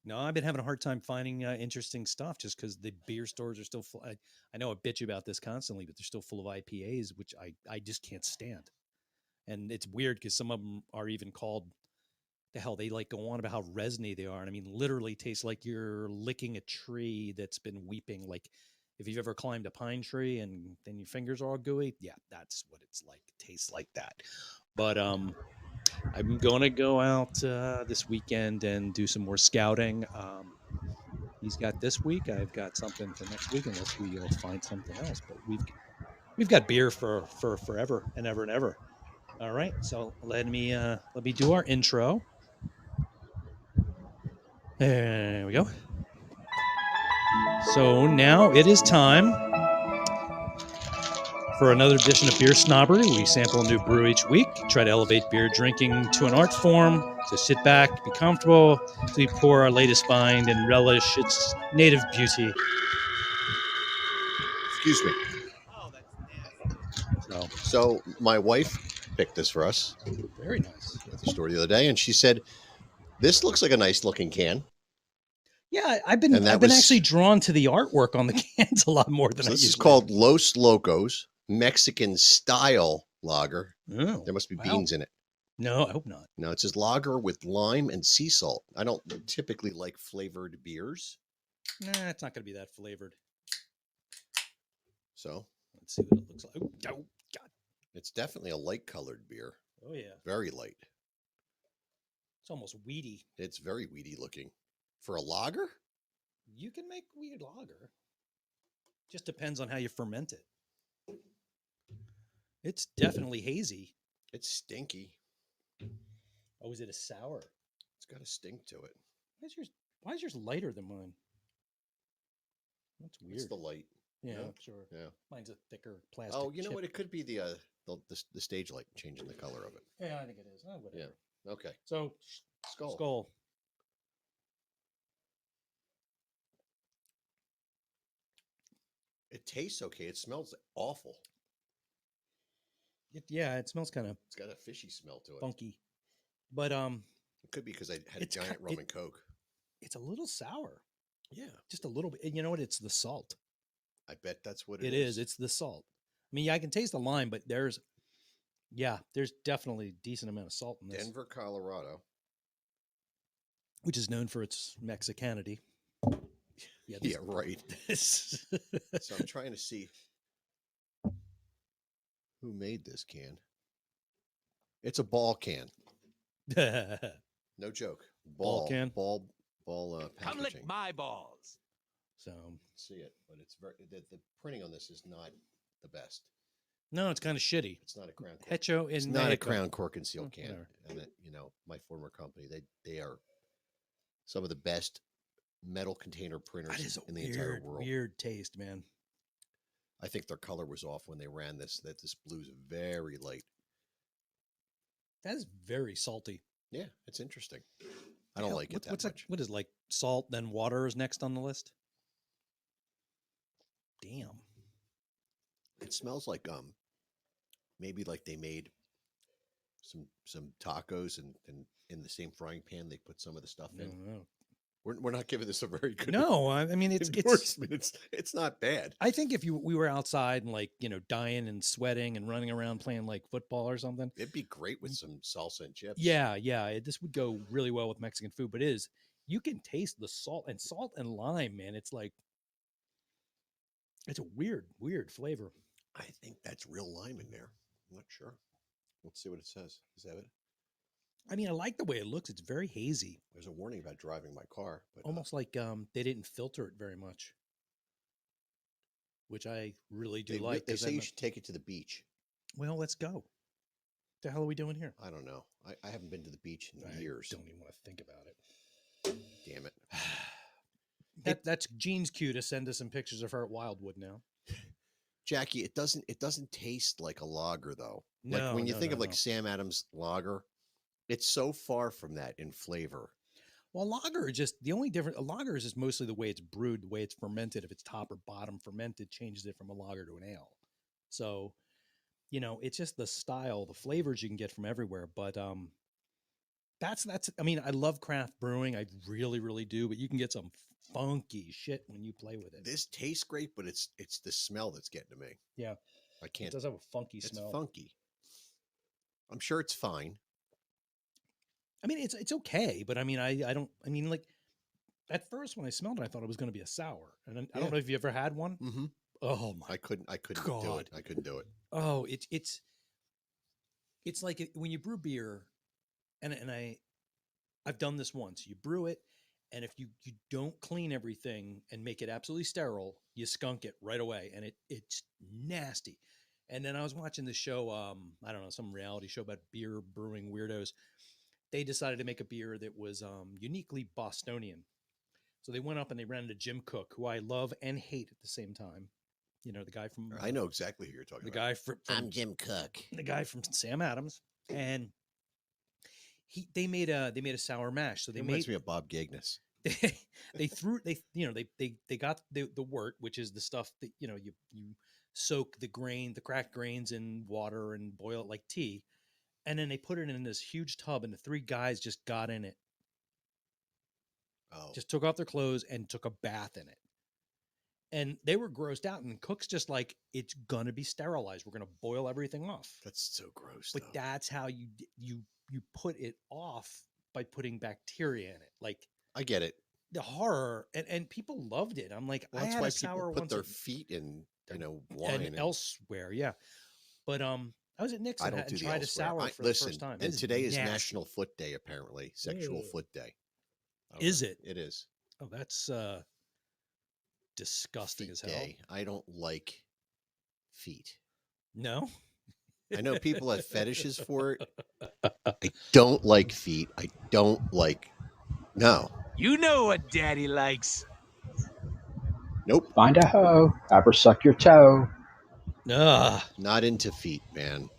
No, I've been having a hard time finding interesting stuff just because the beer stores are still full. I know I bitch about this constantly, but they're still full of IPAs, which I just can't stand. And it's weird because some of them are even called, the hell, they like go on about how resiny they are. And I mean, literally tastes like you're licking a tree that's been weeping. Like if you've ever climbed a pine tree and then your fingers are all gooey. Yeah, that's what it's like. It tastes like that. But I'm going to go out this weekend and do some more scouting. He's got this week. I've got something for next week, unless we'll find something else. But we've got beer for forever and ever and ever. All right, so let me do our intro. There we go. So now it is time for another edition of Beer Snobbery. We sample a new brew each week, try to elevate beer drinking to an art form. So sit back, be comfortable as we pour our latest find and relish its native beauty. Excuse me. So my wife picked this for us Very nice. at the store the other day, and she said, "This looks like a nice looking can." Yeah, I've been And that been was- actually drawn to the artwork on the cans a lot more than So I this is usually called Los Locos Mexican Style Lager. do. Oh, There must be wow. beans in it. No, I hope not. No, it says lager with lime and sea salt. I don't typically like flavored beers, Nah, it's not going to be that flavored. so Let's see what it looks like. Oh, God. it's definitely a light colored beer. Oh, yeah. Very light. It's almost weedy. It's very weedy looking. For a lager? You can make weird lager. Just depends on how you ferment it. It's definitely hazy. It's stinky. Oh, is it a sour? It's got a stink to it. Why is yours lighter than mine? That's weird. It's the light. Yeah, yeah. sure. Yeah. Mine's a thicker plastic. Oh, you know chip. what? It could be the stage light changing the color of it. Yeah, I think it is. Oh, whatever. Okay. So, Skull. Skull. It tastes okay. It smells awful. Yeah, it smells kind of It's got a fishy smell to it. funky, but It could be because I had a It's ki- giant rum it- and Coke. it's a little sour. Yeah. Just a little bit. And you know what? It's the salt. I bet that's what It is. It's the salt. I mean, yeah, I can taste the lime, but there's definitely a decent amount of salt in this, Denver, Colorado. which is known for its Mexicanity. Yeah, Yeah, right. this- So I'm trying to see who made this can. It's a ball can. No joke. Ball can? Ball Come packaging. lick my balls. so See it, but it's very the printing on this is not the best. no, it's kind of shitty. It's not a crown cork. Hecho It's in not a Mexico. crown cork and seal Oh, can. whatever. And that, my former company, they are some of the best metal container That printers is a in the entire weird, world. weird taste, man. I think their color was off when they ran this. That this blue's very light. That is very salty. Yeah, it's interesting. I don't Hell, like it that what's much. what is like salt, then water is next on the list? Damn. It smells like maybe like they made some tacos and in the same frying pan they put some of the stuff in. No, We're not giving this a very good no. I mean, it's endorsement. It's not bad. I think if we were outside and like, dying and sweating and running around playing like football or something. It'd be great with some salsa and chips. Yeah, this would go really well with Mexican food, but you can taste the salt and lime, man. It's like, it's a weird, weird flavor. I think that's real lime in there. I'm not sure. Let's see what it says. Is that it? I mean, I like the way it looks. It's very hazy, There's a warning about driving my car, but almost like they didn't filter it very much. which I really do They, like. they 'cause say I'm you a- should take it to the beach. Well, let's go. The hell are we doing here? I don't know. I haven't been to the beach in I years. don't even want to think about it. Damn it. That's Jean's cue to send us some pictures of her at Wildwood now. Jackie, it doesn't taste like a lager though. No, Like when you no, think no, of like no. Sam Adams lager, it's so far from that in flavor. Well, lager is just the only different. A lager is just mostly the way it's brewed, the way it's fermented. If it's top or bottom fermented, changes it from a lager to an ale. So, it's just the style, the flavors you can get from everywhere. But that's. I mean, I love craft brewing. I really, really do. But you can get some funky shit when you play with it. This tastes great, but it's the smell that's getting to me. Yeah, I it can't. does have a funky It's smell. funky. I'm sure it's fine. I mean, it's okay, but I mean, I don't. I mean, like at first when I smelled it, I thought it was going to be a sour, and then, I Yeah. don't know if you ever had one. Mm-hmm. Oh my! I couldn't do God. it. I couldn't do it. Oh, it's like when you brew beer, and I've done this once. You brew it, and if you don't clean everything and make it absolutely sterile, you skunk it right away, and it's nasty. And then I was watching the show, I don't know, some reality show about beer brewing weirdos. They decided to make a beer that was uniquely Bostonian. So they went up and they ran into Jim Cook, who I love and hate at the same time. The guy from I know exactly who you're talking the about. guy from Jim Cook. the guy from Sam Adams, and they made a sour mash. So they Reminds made me of Bob Gagness. they got the wort, which is the stuff that you soak the cracked grains in water and boil it like tea, and then they put it in this huge tub, and the three guys just got in it, Oh, just took off their clothes and took a bath in it. And they were grossed out, and Cook's just like, it's gonna be sterilized. We're gonna boil everything off. that's so gross. But though. that's how you put it off, by putting bacteria in it. Like I get it. the horror, and people loved it. I'm like, Well, I that's had why a sour people put once their at- feet in, wine and elsewhere, yeah. But I was at Nixon I don't and do the tried a elsewhere. sour for Listen, the first time. and It today is nasty. National Foot Day, apparently. Sexual Ew. Foot Day. I don't Is know. it? It is. Oh, that's disgusting Feet as hell. Day. I don't like feet. No, I know people have fetishes for it. I don't like feet. I don't like. No. You know what Daddy likes. Nope. Find a hoe, have her suck your toe. Ugh. Not into feet, man.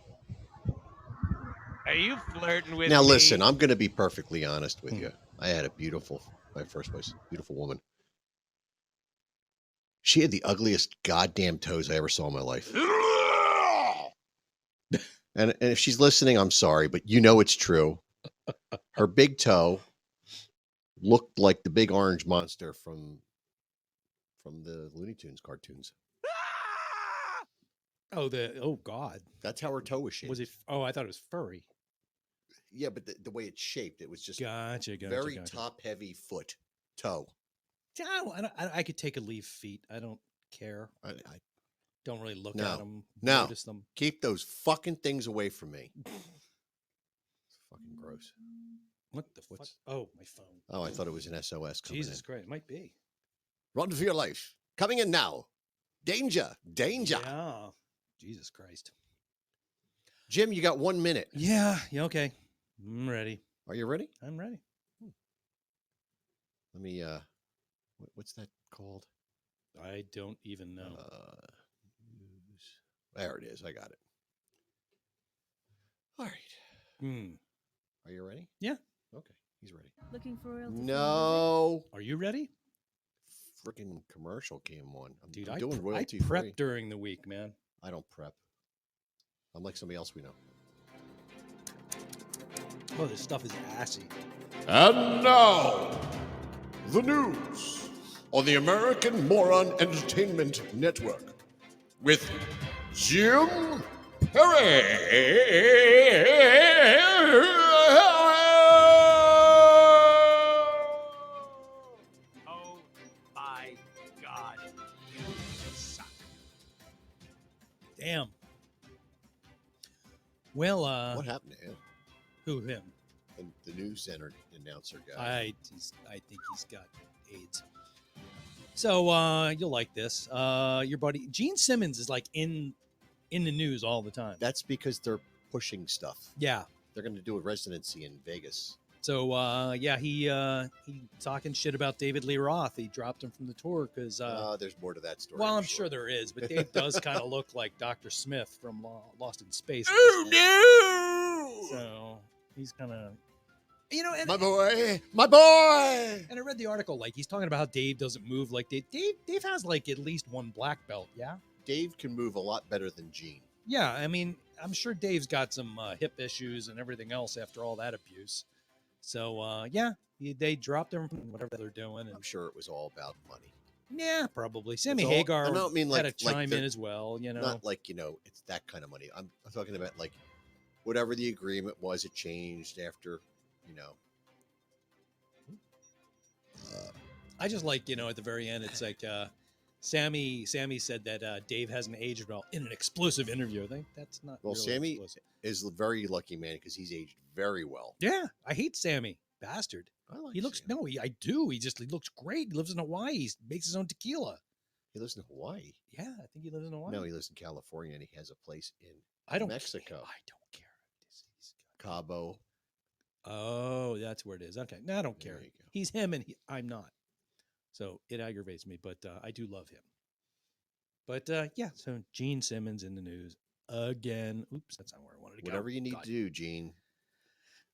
Are you flirting with Now me? listen, I'm going to be perfectly honest with Hmm. you. I had my first place, beautiful woman. She had the ugliest goddamn toes I ever saw in my life. And if she's listening, I'm sorry, but it's true. Her big toe looked like the big orange monster from the Looney Tunes cartoons. Oh God, That's how her toe was shaped. was it? Oh, I thought it was furry. Yeah, but the way it's shaped, it was just Gotcha. very gotcha. top-heavy toe. Yeah, I could take a leaf feet. I don't care. I Don't really look No. at them. No. Notice them. keep those fucking things away from me. It's fucking gross. What the fuck? What's- Oh, my phone. Oh, I thought it was an SOS coming Jesus in. Christ, it might be. Run for your life. Coming in now. Danger. Danger. Yeah. Jesus Christ. Jim, you got 1 minute. Yeah. Yeah. Okay. I'm ready. Are you ready? I'm ready. Let me what's that called? I don't even know. There it is. I got it. All right. Hmm. Are you ready? Yeah. Okay. He's ready. Looking for royalty. No. Are you ready? Freaking commercial came on. Dude, I'm I doing royalty prep free. during the week, man. I don't prep. I'm like somebody else we know. Oh, this stuff is assy. And now, the news on the American Moron Entertainment Network with Jim Perry. Oh my God. You suck. Damn. Well, What happened to him? who him? The news center announcer guy. I think he's got AIDS. So you'll like this. Your buddy Gene Simmons is like in the news all the time. That's because they're pushing stuff. Yeah. They're going to do a residency in Vegas. So yeah, he talking shit about David Lee Roth. He dropped him from the tour because There's more to that story. well, I'm sure there is, but Dave does kind of look like Dr. Smith from Lost in Space. Oh So he's kind of, you know, and, My boy, my boy. and I read the article like he's talking about how Dave doesn't move like Dave. Dave has like at least one black belt. Yeah. Dave can move a lot better than Gene. Yeah, I mean, I'm sure Dave's got some hip issues and everything else after all that abuse. So yeah, they dropped him from whatever they're doing, and I'm sure it was all about money. yeah, probably Sammy all- Hagar I don't mean had like- to like chime the- in as well. You know, Not like, it's that kind of money. I'm talking about like whatever the agreement was, it changed after, I just like at the very end, it's like Sammy said that Dave hasn't aged well in an explosive interview. I think that's not Well, really Sammy explosive. is a very lucky man because he's aged very well. Yeah, I hate Sammy, bastard. I like He looks Sammy. I do. He looks great. He lives in Hawaii. He makes his own tequila. He lives in Hawaii. Yeah, I think he lives in Hawaii. No, he lives in California and he has a place in I don't Mexico. I don't care. Cabo. Oh, that's where it is. Okay, no, I don't care. There you go. He's him, and I'm not. So it aggravates me, but I do love him. But yeah, so Gene Simmons in the news again. Oops, that's not where I wanted to go. Whatever you need God. to do, Gene.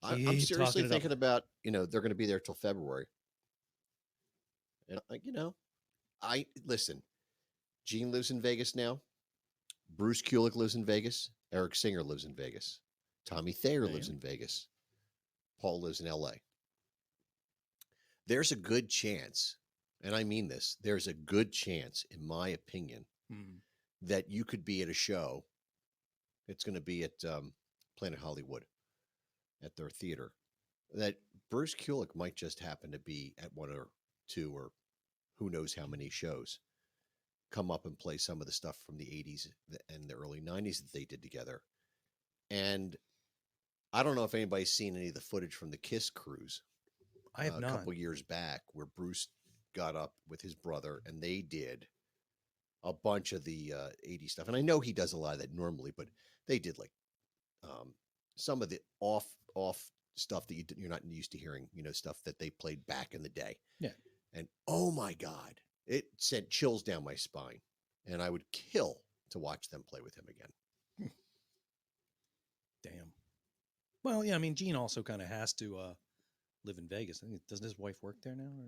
I'm Keep seriously talking it up. thinking about, they're going to be there till February. And, I listen, Gene lives in Vegas now. Bruce Kulick lives in Vegas. Eric Singer lives in Vegas. Tommy Thayer lives Damn. in Vegas. Paul lives in LA. There's a good chance, and I mean this, there's a good chance, in my opinion, Hmm. that you could be at a show. It's going to be at Planet Hollywood at their theater. That Bruce Kulick might just happen to be at one or two or who knows how many shows. Come up and play some of the stuff from the 80s and the early 90s that they did together. And I don't know if anybody's seen any of the footage from the Kiss cruise. I have a not. couple years back where Bruce got up with his brother and they did a bunch of the 80s stuff. And I know he does a lot of that normally, but they did like some of the off stuff that you're not used to hearing, stuff that they played back in the day. Yeah. And oh my God, it sent chills down my spine. And I would kill to watch them play with him again. Damn. Well, yeah, I mean, Gene also kind of has to live in Vegas. I think, doesn't his wife work there now? Or,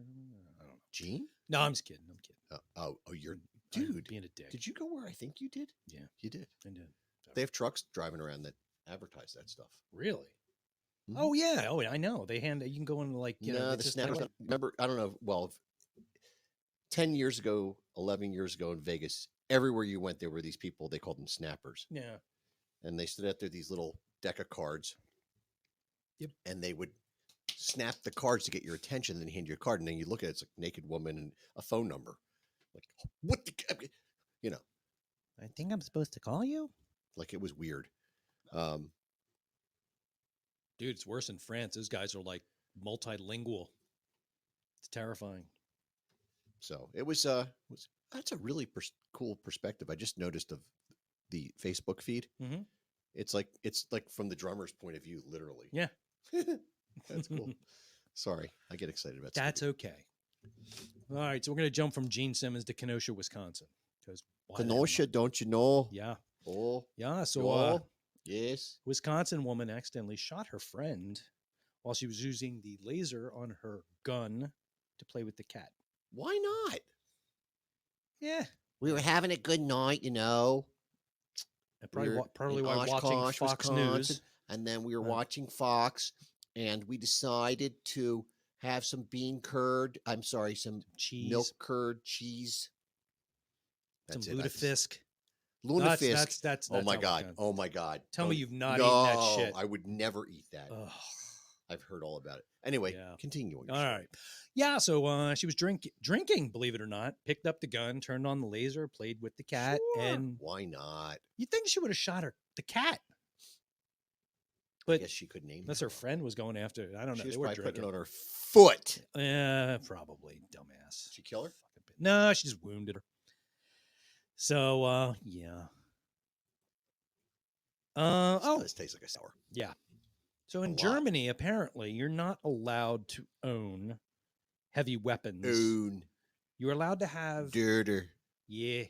I don't know. Gene? No, I'm just kidding. I'm kidding. You're I'm dude. being a dick. Did you go where I think you did? Yeah. You did. I did. They have trucks driving around that advertise that stuff. Really? Mhm. Oh yeah. Oh, I know. They you can go into like No, it's the just snappers. like- Remember, I don't know. Well, 10 years ago, 11 years ago in Vegas, everywhere you went, there were these people. They called them snappers, Yeah. and they stood out there these little deck of cards. Yep. And they would snap the cards to get your attention, then hand you a card, and then you look at it, it's like a naked woman and a phone number. Like what the, I think I'm supposed to call you, like it was weird. dude. It's worse in France. Those guys are like multilingual. It's terrifying. So it was that's a really cool perspective. I just noticed of the Facebook feed. Mhm. It's like from the drummer's point of view, literally. Yeah. That's cool. Sorry, I get excited about That's stuff. okay. All right, so we're gonna jump from Gene Simmons to Kenosha, Wisconsin, because Kenosha, don't you know? Yeah, Oh, yeah. So oh, yes. Wisconsin woman accidentally shot her friend while she was using the laser on her gun to play with the cat. Why not? Yeah, We were having a good night, and We were probably in while watching Oshkosh, Fox Wisconsin, News. and then we were Right. watching Fox, and we decided to have some bean curd. I'm sorry, some Cheese, milk curd cheese. some That's it. lutefisk. Lutefisk. That's Oh my how we're God. done. Oh my God. Tell me Don't- you've not eaten that shit. I would never eat that. Ugh. I've heard all about it. Anyway, Yeah. continuing. All right. Yeah, so she was drinking, believe it or not, picked up the gun, turned on the laser, played with the cat, and Why not? you think she would have shot the cat. I But guess she could name unless that her one. friend was going after it. I don't know. She was They were probably putting drinking. it on her foot. Yeah, probably. Dumbass. Did she kill her? Fucking No, she just wounded her. So yeah. This tastes like a sour. Yeah. So in lot. Germany, apparently, you're not allowed to own heavy weapons. Oon. You're allowed to have Dirter. yeah.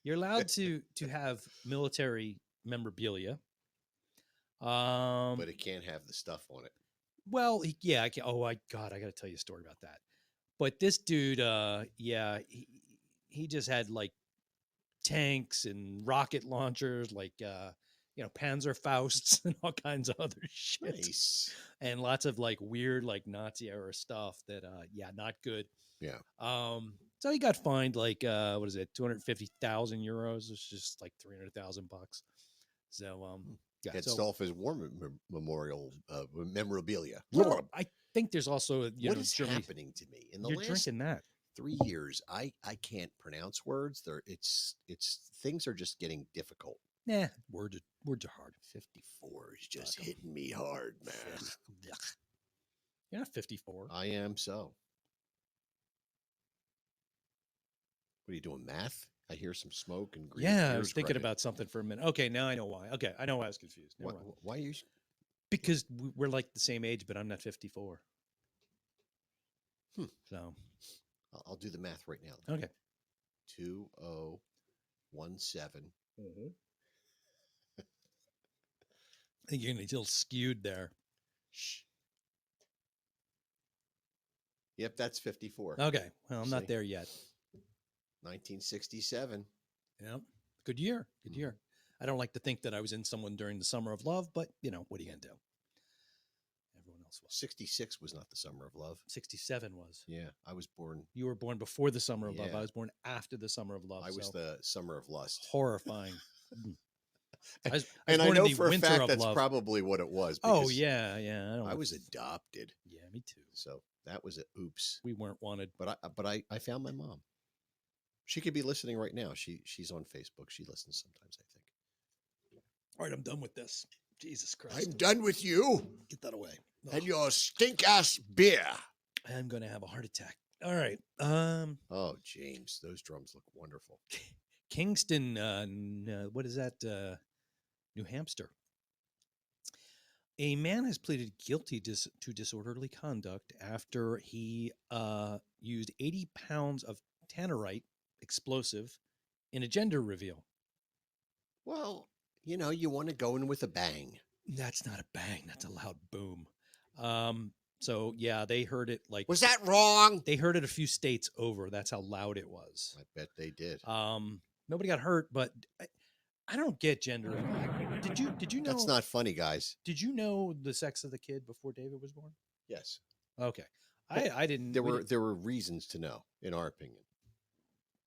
You're allowed to have military memorabilia. But it can't have the stuff on it. Well, yeah, I can. Oh, I got to tell you a story about that. But this dude, yeah, he just had like tanks and rocket launchers, like Panzerfausts and all kinds of other shit, Nice. and lots of like weird like Nazi era stuff that, not good. Yeah. So he got fined like what is it, 250,000 euros? It's just like 300,000 bucks. So yeah, It's so, off his war memorial memorabilia. well, I think there's also What is Germany. happening to me in the You're last drinking that. 3 years? I can't pronounce words. It's things are just getting difficult. Nah, words are hard. 54 is just hitting me hard, man. You're not 54. I am so. What are you doing? Math? I hear some smoke and green. Yeah, I gears was thinking grinding. about something for a minute. Okay, now I know why. Okay, I know why I was confused. Never mind. Why are you? Because we're like the same age, but I'm not 54. So I'll do the math right now. okay. 2017. I think you're gonna be a little skewed there. Shh. Yep, that's 54. Okay, well, I'm See? not there yet. 1967. Yeah, good year. Good year. I don't like to think that I was in someone during the summer of love, but what are you gonna do? Everyone else was. 66 was not the summer of love. 67 was. Yeah, I was born. You were born before the summer of love. Yeah. I was born after the summer of love. I was so the summer of lust. horrifying. I was And I born in know the for a winter fact of that's love. probably what it was. Oh because yeah. I was adopted, Yeah, me too. so that was a oops. We weren't wanted. But I found my mom. She could be listening right now. She's on Facebook. She listens sometimes, I think. All right, I'm done with this. Jesus Christ. I'm done with you Get that away. and your stink ass beer. I'm going to have a heart attack. All right. Oh, James, those drums look wonderful. Kingston, what is that? New Hampshire. A man has pleaded guilty to disorderly conduct after he used 80 pounds of tannerite explosive in a gender reveal. Well, you want to go in with a bang. That's not a bang. That's a loud boom. So yeah, they heard it like. Was that wrong? They heard it a few states over. That's how loud it was. I bet they did. Nobody got hurt, but I don't get gender. Did you know? That's not funny, guys. Did you know the sex of the kid before David was born? Yes. Okay, I didn't. There were reasons to know, in our opinion.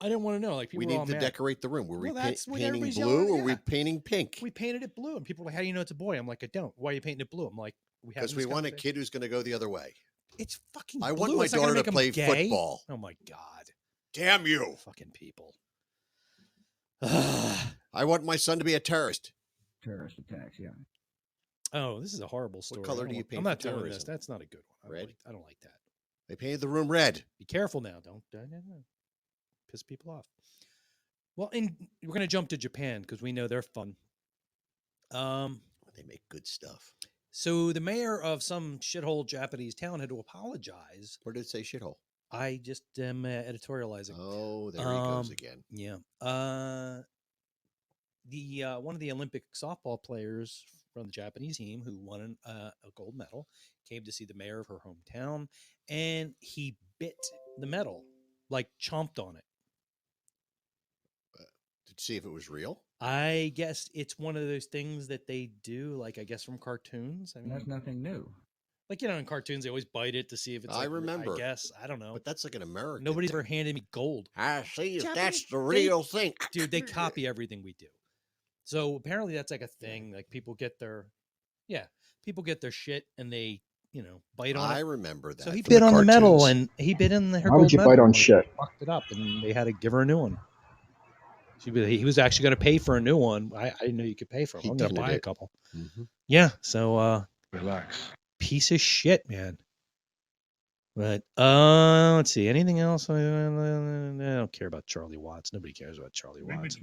I didn't want to know. Like people We were all need to mad. decorate the room. Were we Well, that's what painting everybody's blue yelling, or were we yeah. painting pink? We painted it blue, and people were like, "How do you know it's a boy?" I'm like, "I don't. Why are you painting it blue?" I'm like, "We have Because we want a kid who's going to go the other way. It's fucking. I blue. want my It's not gonna daughter make to 'em play gay. football. Oh my god, Damn you. fucking people. I want my son to be a terrorist. Terrorist attacks, yeah. Oh, this is a horrible story. color I don't do you want- paint I'm for not doing this. terrorism? That's not a good one. Red? I don't like that. They painted the room red. Be careful now. Don't piss people off. Well, we're going to jump to Japan because we know they're fun. They make good stuff. So the mayor of some shithole Japanese town had to apologize. Where did it say shithole? I just am editorializing. Oh, there he goes Um, again. Yeah. The one of the Olympic softball players from the Japanese team who won a gold medal came to see the mayor of her hometown, and he bit the medal, like chomped on it. To see if it was real. I guess it's one of those things that they do, like I guess from cartoons. I mean, That's nothing new. like in cartoons they always bite it to see if it's. I like, remember. I guess I don't know. But that's like an American. Nobody's thing. ever handed me gold. I see if Japanese- that's the they- real thing. Dude, they copy everything we do. So apparently that's like a thing. Like people get their shit and they, bite on I it. remember that. So he from bit the on the medal cartoons. and he bit in her Why would gold you medal bite on and, shit? fucked it up, and they had to give her a new one. He was actually going to pay for a new one. I didn't know you could pay for them. He I'm going to dented buy a it. couple. Mhm. Yeah. So Relax. piece of shit, man. But let's see. Anything else? I don't care about Charlie Watts. Nobody cares about Charlie Watts.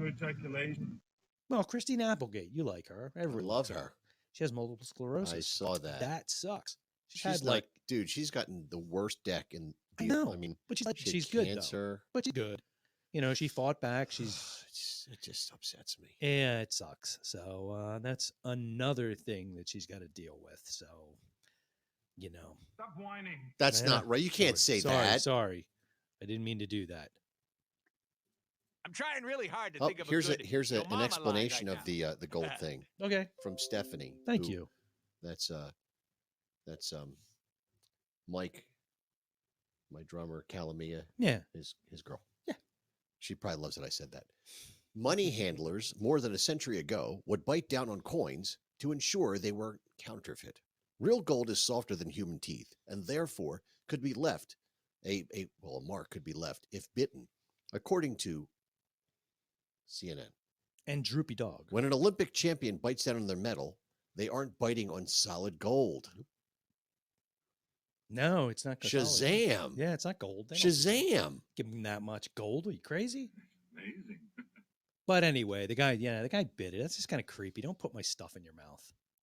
Well, Christine Applegate, you like her. I Everyone love likes her. She has multiple sclerosis. I saw that. That sucks. She's She's had not, like, dude. She's gotten the worst deck in. I The, know, I mean, but she had she's good though. cancer. But she's good. You know, she fought back. It just upsets me. Yeah, it sucks. So that's another thing that she's got to deal with. So, you know, Stop whining. That's Yeah. not right. You can't say that. Sorry, I didn't mean to do that. I'm trying really hard to Oh, think of here's a good. here's your an mama line explanation right of now. the gold thing Okay, from Stephanie. thank who- you. That's Mike, my drummer, Calamia, Yeah, his girl. Yeah. She probably loves that I said that. Money handlers more than a century ago would bite down on coins to ensure they were counterfeit. Real gold is softer than human teeth and therefore could be left a mark could be left if bitten, according to CNN. and Droopy Dog. When an Olympic champion bites down on their medal, they aren't biting on solid gold. No, it's not Catholic. Shazam! Yeah, it's not gold. They don't Shazam! give him that much gold. Are you crazy? Amazing. But anyway, the guy bit it. That's just kind of creepy. Don't put my stuff in your mouth,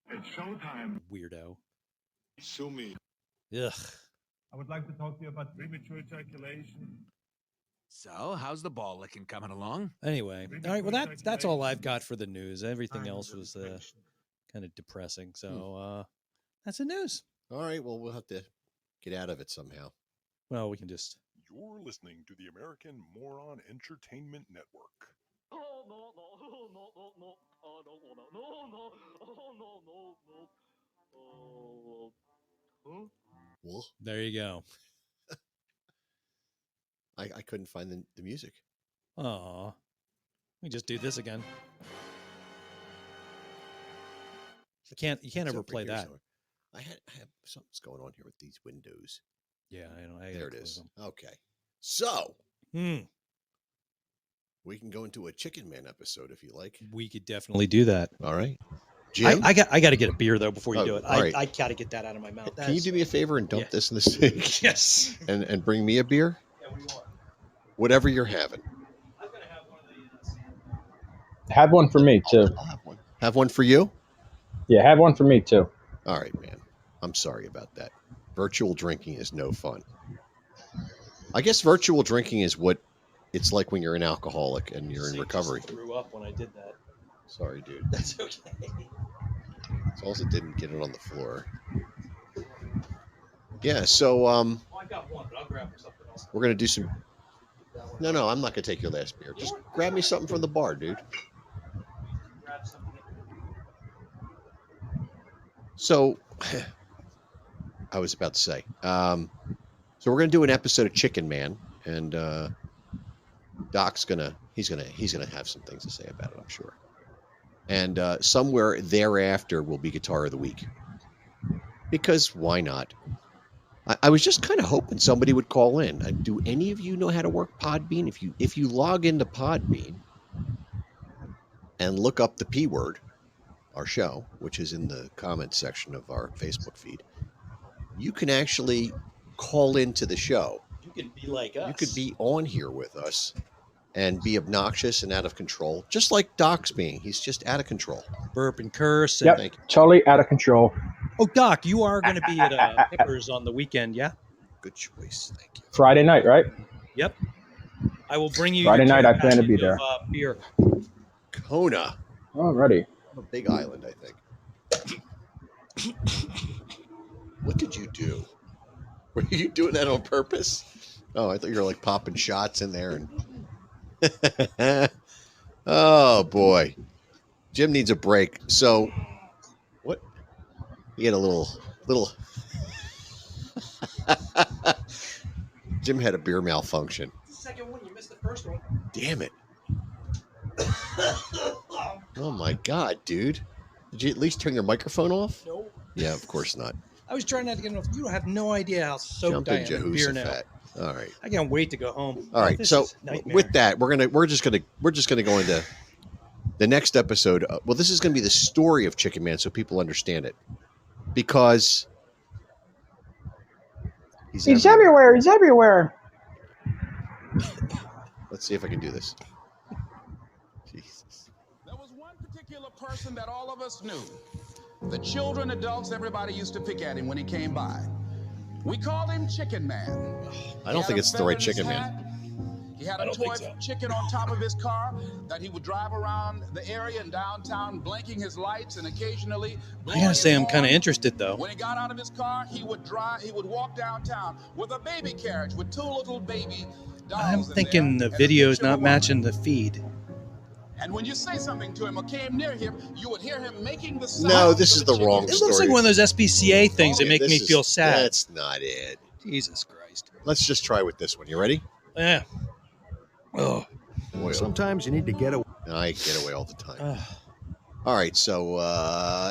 It's showtime. weirdo. Sue me. Ugh. I would like to talk to you about premature ejaculation. So, how's the ball licking coming along? Anyway, all right. Well, that's all I've got for the news. Everything else was kind of depressing. So that's the news. All right, well, we'll have to get out of it somehow. Well, we can just. You're listening to the American Moron Entertainment Network. Oh, no, no, no, no, no, I don't wanna, no, no, oh, no, no, no, oh, huh? Well, There you go. I couldn't find the music. Aw. We just do this again. You can't It's ever over play here that. somewhere. I have something's going on here with these windows. Yeah, I know. I There gotta it close is. them. Okay. So Hmm. we can go into a Chicken Man episode if you like. We could definitely do that. All right. Jim, I got to get a beer though before you Oh, do it. all right. I got to get that out of my mouth. can you do me a favor and dump yeah. this in the sink Yes. and bring me a beer? Yeah, what do you want? Whatever you're having. I'm gonna have one of these. Have one for me too. I'll have one. Have one for you? Yeah, have one for me too. All right, man. I'm sorry about that. Virtual drinking is no fun. I guess virtual drinking is what it's like when you're an alcoholic and you're in See, recovery. just threw up when I did that. Sorry, dude. That's okay. It's also didn't get it on the floor. Yeah, so Well, I got one, but I'll grab something else. we're gonna do some. No, I'm not gonna take your last beer. Just grab me something from the bar, dude. Grab something. So, I was about to say. So we're gonna do an episode of Chicken Man, and Doc's he's gonna have some things to say about it, I'm sure. And somewhere thereafter will be Guitar of the Week, because why not? I was just kind of hoping somebody would call in. Do any of you know how to work Podbean? If you log into Podbean and look up the P word, our show, which is in the comments section of our Facebook feed, you can actually call into the show. You can be like us. You could be on here with us and be obnoxious and out of control, just like Doc's being. He's just out of control. burp and curse. And Yep. Thank you. Totally out of control. Oh, Doc, you are going to be at Hippers on the weekend, yeah? Good choice. Thank you. Friday night, right? Yep. I will bring you. Friday your night, I plan to package be of, there. Beer. Kona. Alrighty. A big island, I think. What did you do? Were you doing that on purpose? Oh, I thought you were like popping shots in there. And oh boy, Jim needs a break. So, what? You get a little. Jim had a beer malfunction. Second one, you missed the first one. Damn it! Oh my god, dude! Did you at least turn your microphone off? No. Yeah, of course not. I was trying not to get enough. You don't have no idea how soaked I am in beer now. Jehoshaphat. All right. I can't wait to go home. All right. This So is a nightmare. with that, we're just gonna go into the next episode. Well, this is gonna be the story of Chicken Man, so people understand it, because He's everywhere. He's everywhere. Let's see if I can do this. Jesus. There was one particular person that all of us knew. The children, adults, everybody used to pick at him when he came by. We called him Chicken Man. I don't think it's the right Chicken Man. He had a toy chicken on top of his car that he would drive around the area in downtown, blinking his lights and occasionally. I gotta say, I'm kind of interested though. When he got out of his car, he would walk downtown with a baby carriage with two little baby dolls. I'm in thinking there the and a video's picture of not a matching the feed. And when you say something to him or came near him, you would hear him making the sound. No, this is the wrong It story. looks like one of those SPCA things that Yeah, make this me is- feel sad. That's not it. Jesus Christ. Let's just try with this one. You ready? Yeah. Oh. Oil. Sometimes you need to get away. I get away all the time. Ugh. All right, so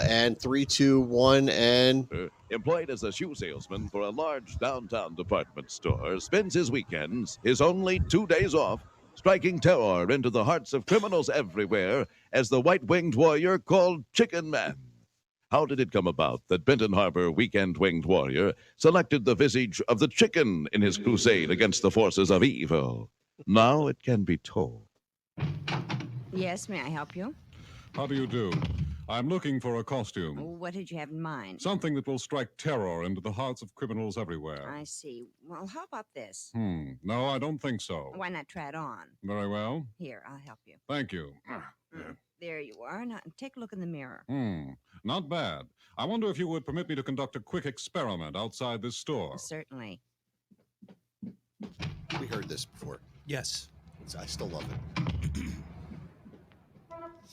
and 3, 2, 1, and Employed as a shoe salesman for a large downtown department store, spends his weekends, his only 2 days off, striking terror into the hearts of criminals everywhere as the white-winged warrior called Chicken Man. How did it come about that Benton Harbor weekend-winged warrior selected the visage of the chicken in his crusade against the forces of evil? Now it can be told. Yes, may I help you? How do you do? I'm looking for a costume. What did you have in mind? Something that will strike terror into the hearts of criminals everywhere. I see. Well, how about this? No, I don't think so. Why not try it on? Very well. Here, I'll help you. Thank you. There you are. Now take a look in the mirror. Not bad. I wonder if you would permit me to conduct a quick experiment outside this store. Certainly. we heard this before. Yes. I still love it.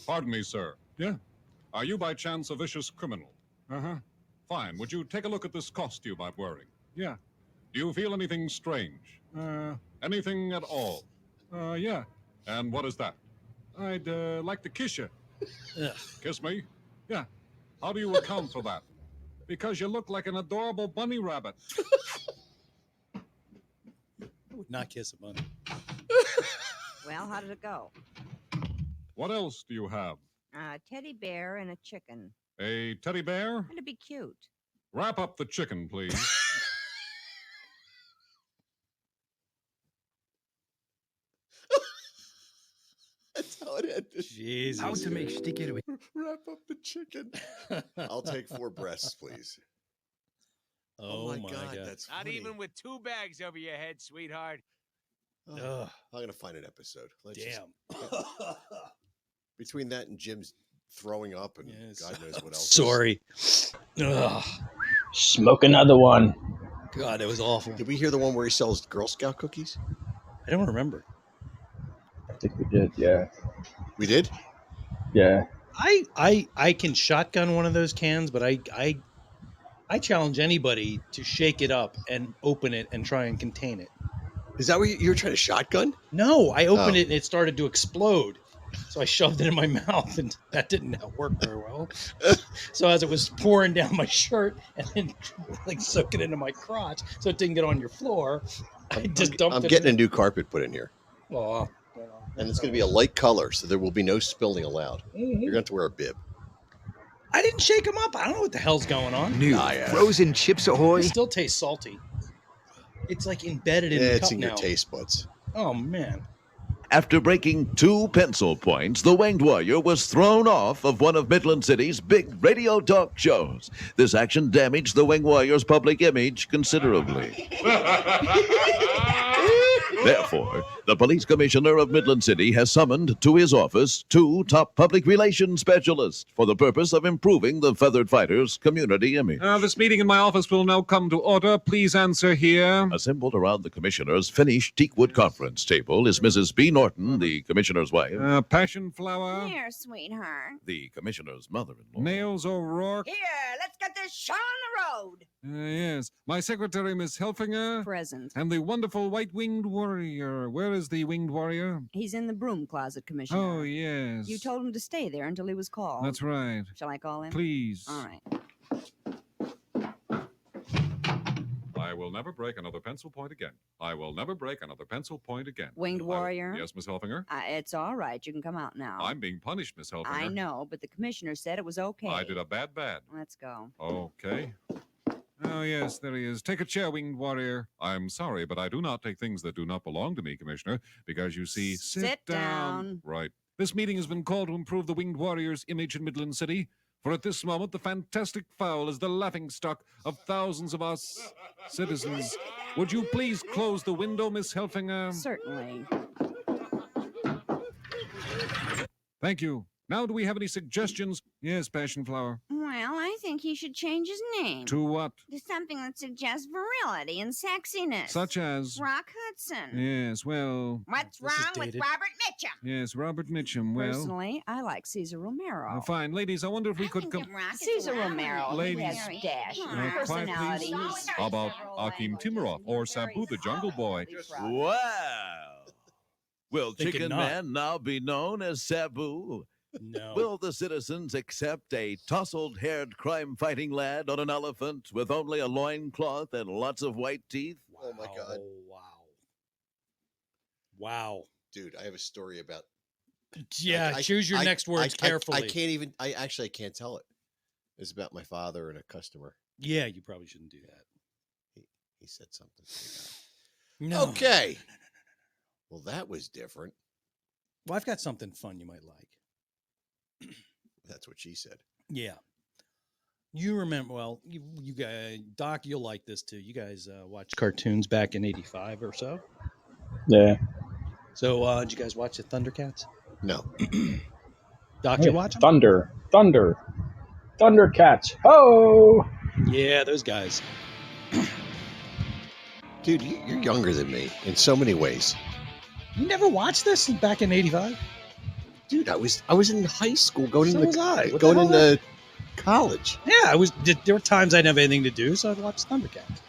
Pardon me, sir. Yeah? Are you by chance a vicious criminal? Uh-huh. Fine. Would you take a look at this costume I'm wearing? Yeah. Do you feel anything strange? Anything at all? Yeah. And what is that? I'd like to kiss you. Ugh. Kiss me? Yeah. How do you account for that? Because you look like an adorable bunny rabbit. I would not kiss a bunny. Well, how did it go? What else do you have? A teddy bear and a chicken. A teddy bear? It'd be cute. Wrap up the chicken, please. That's how it ended. Jesus. How to make sticky with. Wrap up the chicken. I'll take 4 breasts, please. Oh my God. that's Not funny. even with 2 bags over your head, sweetheart. Oh, Ugh. I'm gonna find an episode. Let's just- Damn. between that and Jim's throwing up and Yes. God knows what else. Sorry. Ugh. Smoke another one. God, that was awful. Did we hear the one where he sells Girl Scout cookies? I don't remember. I think we did. Yeah. We did. Yeah. I can shotgun one of those cans, but I challenge anybody to shake it up and open it and try and contain it. Is that what you were trying to shotgun? No, I opened Oh. it and it started to explode. So I shoved it in my mouth and that didn't work very well. So as it was pouring down my shirt and then like soaking into my crotch so it didn't get on your floor, I just dumped I'm it. getting a new carpet put in here, Oh, and it's going to be a light color, so there will be no spilling allowed. You're going to have to wear a bib. I didn't shake them up. I don't know what the hell's going on. New frozen Chips Ahoy. It still tastes salty. It's like embedded in the It's cup in your now. taste buds. Oh man. After breaking 2 pencil points, the Winged Warrior was thrown off of one of Midland City's big radio talk shows. This action damaged the Winged Warrior's public image considerably. Therefore, the police commissioner of Midland City has summoned to his office 2 top public relations specialists for the purpose of improving the Feathered Fighters' community image. This meeting in my office will now come to order. Please answer here. Assembled around the commissioner's finished teakwood conference table is Mrs. B. Norton, the commissioner's wife, Passion flower. Here, sweetheart. the commissioner's mother-in-law. Nails O'Rourke. Here, let's get this show on the road. Yes. My secretary, Miss Helfinger. Present. And the wonderful white-winged warrior. Where is the winged warrior? He's in the broom closet, Commissioner. Oh, yes. You told him to stay there until he was called. That's right. Shall I call him? Please. All right. I will never break another pencil point again. I will never break another pencil point again. Winged warrior? Yes, Miss Helfinger? It's all right. You can come out now. I'm being punished, Miss Helfinger. I know, but the commissioner said it was okay. I did a bad. Let's go. Okay. Oh, yes, there he is. Take a chair, winged warrior. I'm sorry, but I do not take things that do not belong to me, Commissioner, because you see... Sit down. Right. This meeting has been called to improve the winged warrior's image in Midland City. For at this moment, the fantastic fowl is the laughingstock of thousands of us citizens. Would you please close the window, Miss Helfinger? Certainly. Thank you. Now, do we have any suggestions? Yes, Passion Flower. Well, I think he should change his name. To what? To something that suggests virility and sexiness. Such as? Rock Hudson. Yes, well... What's This is wrong with dated. Robert Mitchum? Yes, Robert Mitchum. Well... Personally, I like Caesar Romero. Fine. Ladies, I wonder if we could come... Caesar Romero. Ladies. He has dash. Quiet, Personality. please. He's How about Akim Timirov or Sabu the Jungle Boy? Wow. Will They could Chicken not. Man now be known as Sabu? No. Will the citizens accept a tousled-haired crime-fighting lad on an elephant with only a loincloth and lots of white teeth? Oh my God. Wow. Wow. Dude, I have a story about. Yeah, choose your next words carefully. I can't even. I can't tell it. It's about my father and a customer. Yeah, you probably shouldn't do that. He said something. No. Okay. Well, that was different. Well, I've got something fun you might like. That's what she said. Yeah. You remember, well, you guys, Doc, you'll like this too. You guys watched cartoons back in 85 or so. Yeah. So, did you guys watch the Thundercats? No. Doc, Hey, you watch them? Thundercats. Oh! Yeah, those guys. Dude, you're younger than me in so many ways. You never watched this back in 85? Dude, I was in high school going So into was I. What the going hell? into college. Yeah, I was. There were times I didn't have anything to do, so I'd watch Thundercats.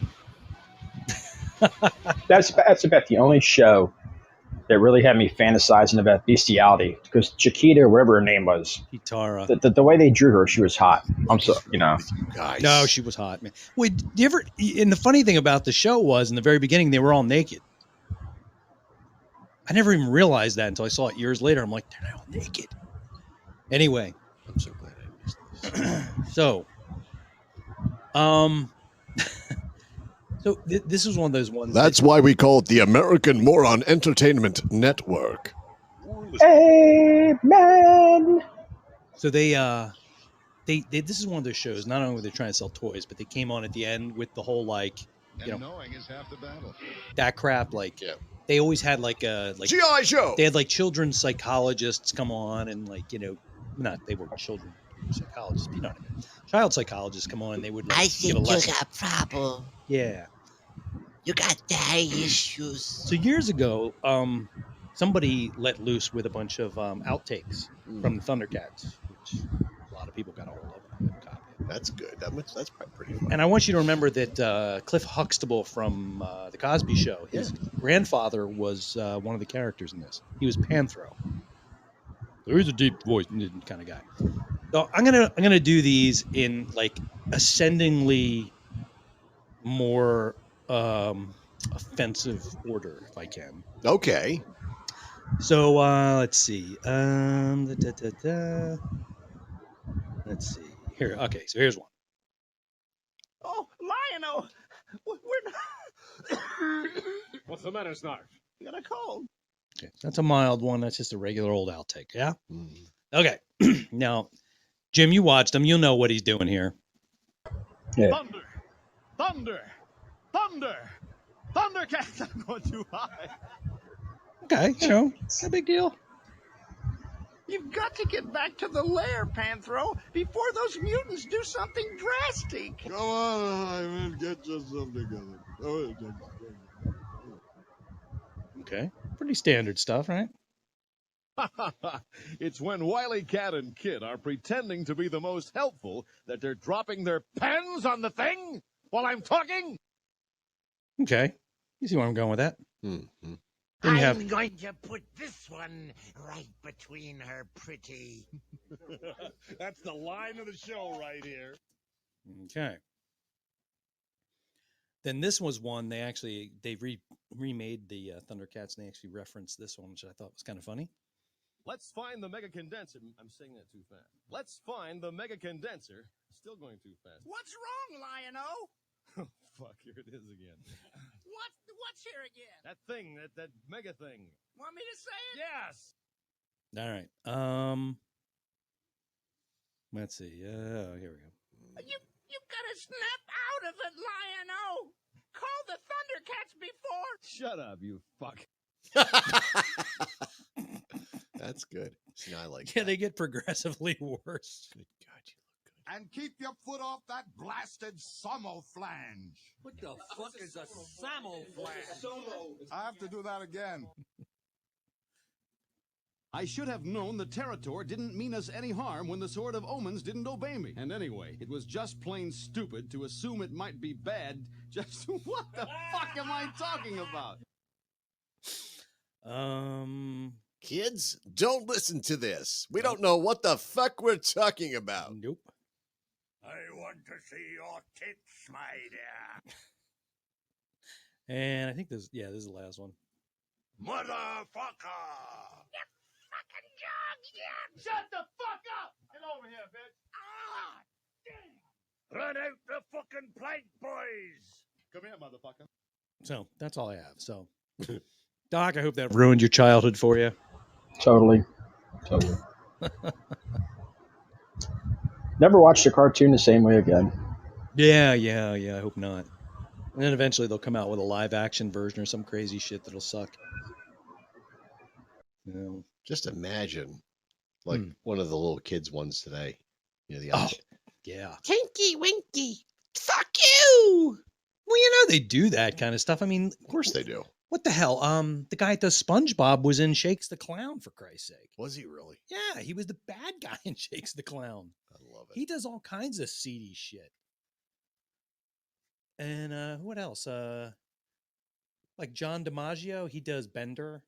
That's about the only show that really had me fantasizing about bestiality. Because Chiquita, whatever her name was, Kitara. the way they drew her, she was hot. I'm so, you know. Guys. No, she was hot, man. Wait, do you ever? And the funny thing about the show was, in the very beginning, they were all naked. I never even realized that until I saw it years later. I'm like, they're all naked. Anyway, I'm so glad I missed this. so, so this is one of those ones. That's why we call it the American Moron Entertainment Network. Amen. So they this is one of those shows. Not only were they trying to sell toys, but they came on at the end with the whole like, you know, knowing is half the battle. that crap. Like, Yeah. they always had like G.I. Joe. they had like children's psychologists come on and like, you know, they were children psychologists, but you know what I mean. Child psychologists come on and they would like, give a lesson. got problem. Yeah. You got daddy issues. So years ago, somebody let loose with a bunch of outtakes from the Thundercats, which a lot of people got a hold of. I have a copy. That's good. That's probably pretty fun. And I want you to remember that Cliff Huxtable from The Cosby Show, his grandfather was one of the characters in this. He was Panthro. So he's a deep voice kind of guy. So I'm gonna do these in like ascendingly more offensive order if I can. Okay. So let's see. Let's see. Here. Okay. So here's one. Oh, Lion-O! We're not... What's the matter, Snarf? You got a cold. Okay. That's a mild one. That's just a regular old outtake. Yeah. Mm. Okay. Now, Jim, you watched him. You'll know what he's doing here. Yeah. Thunder! Thunder! Thunder! Thundercats! I'm going too high. Okay. You know, it's no big deal. You've got to get back to the lair, Panthro, before those mutants do something drastic. Come on, Hyman, get yourself together. Okay. Pretty standard stuff, right? It's when Wily Cat and Kid are pretending to be the most helpful that they're dropping their pens on the thing while I'm talking. Okay. You see where I'm going with that? Mm-hmm. Then you have I'm going to put this one right between her pretty. That's the line of the show right here. okay. Then this was one they remade the Thundercats and they actually referenced this one, which I thought was kind of funny. Let's find the mega condenser. I'm saying that too fast. Let's find the mega condenser. Still going too fast. What's wrong, Lion-O? Fuck, here it is again. What's here again? That thing, that mega thing. Want me to say it? Yes. All right. Let's see. Here we go. You gotta snap out of it, Lion-O. Call the Thundercats before. Shut up, you fuck. That's good. See, I like Yeah, that. they get progressively worse. Good God, you look good. And keep your foot off that blasted Somoflange. What the fuck is a Samoflange? I have to do that again. I should have known the Territor didn't mean us any harm when the Sword of Omens didn't obey me. And anyway, it was just plain stupid to assume it might be bad. Just what the fuck am I talking about? Kids, don't listen to this. We don't know what the fuck we're talking about. Nope. I want to see your tits, my dear. And I think this is the last one. Motherfucker! Fucking jog, yeah. Shut the fuck up. Get over here, bitch. Ah, damn. Run out the fucking plank, boys. Come here, motherfucker. So that's all I have. So, Doc, I hope that ruined your childhood for you. Totally. Never watched a cartoon the same way again. Yeah. I hope not. And then eventually they'll come out with a live action version or some crazy shit that'll suck. You know. Just imagine, like one of the little kids ones today. You know, the yeah. Tinky Winky. Fuck you. Well, you know they do that kind of stuff. I mean, of course they do. What the hell? The guy that does SpongeBob was in Shakes the Clown, for Christ's sake. Was he really? Yeah, he was the bad guy in Shakes the Clown. I love it. He does all kinds of seedy shit. And what else? Like John DiMaggio, he does Bender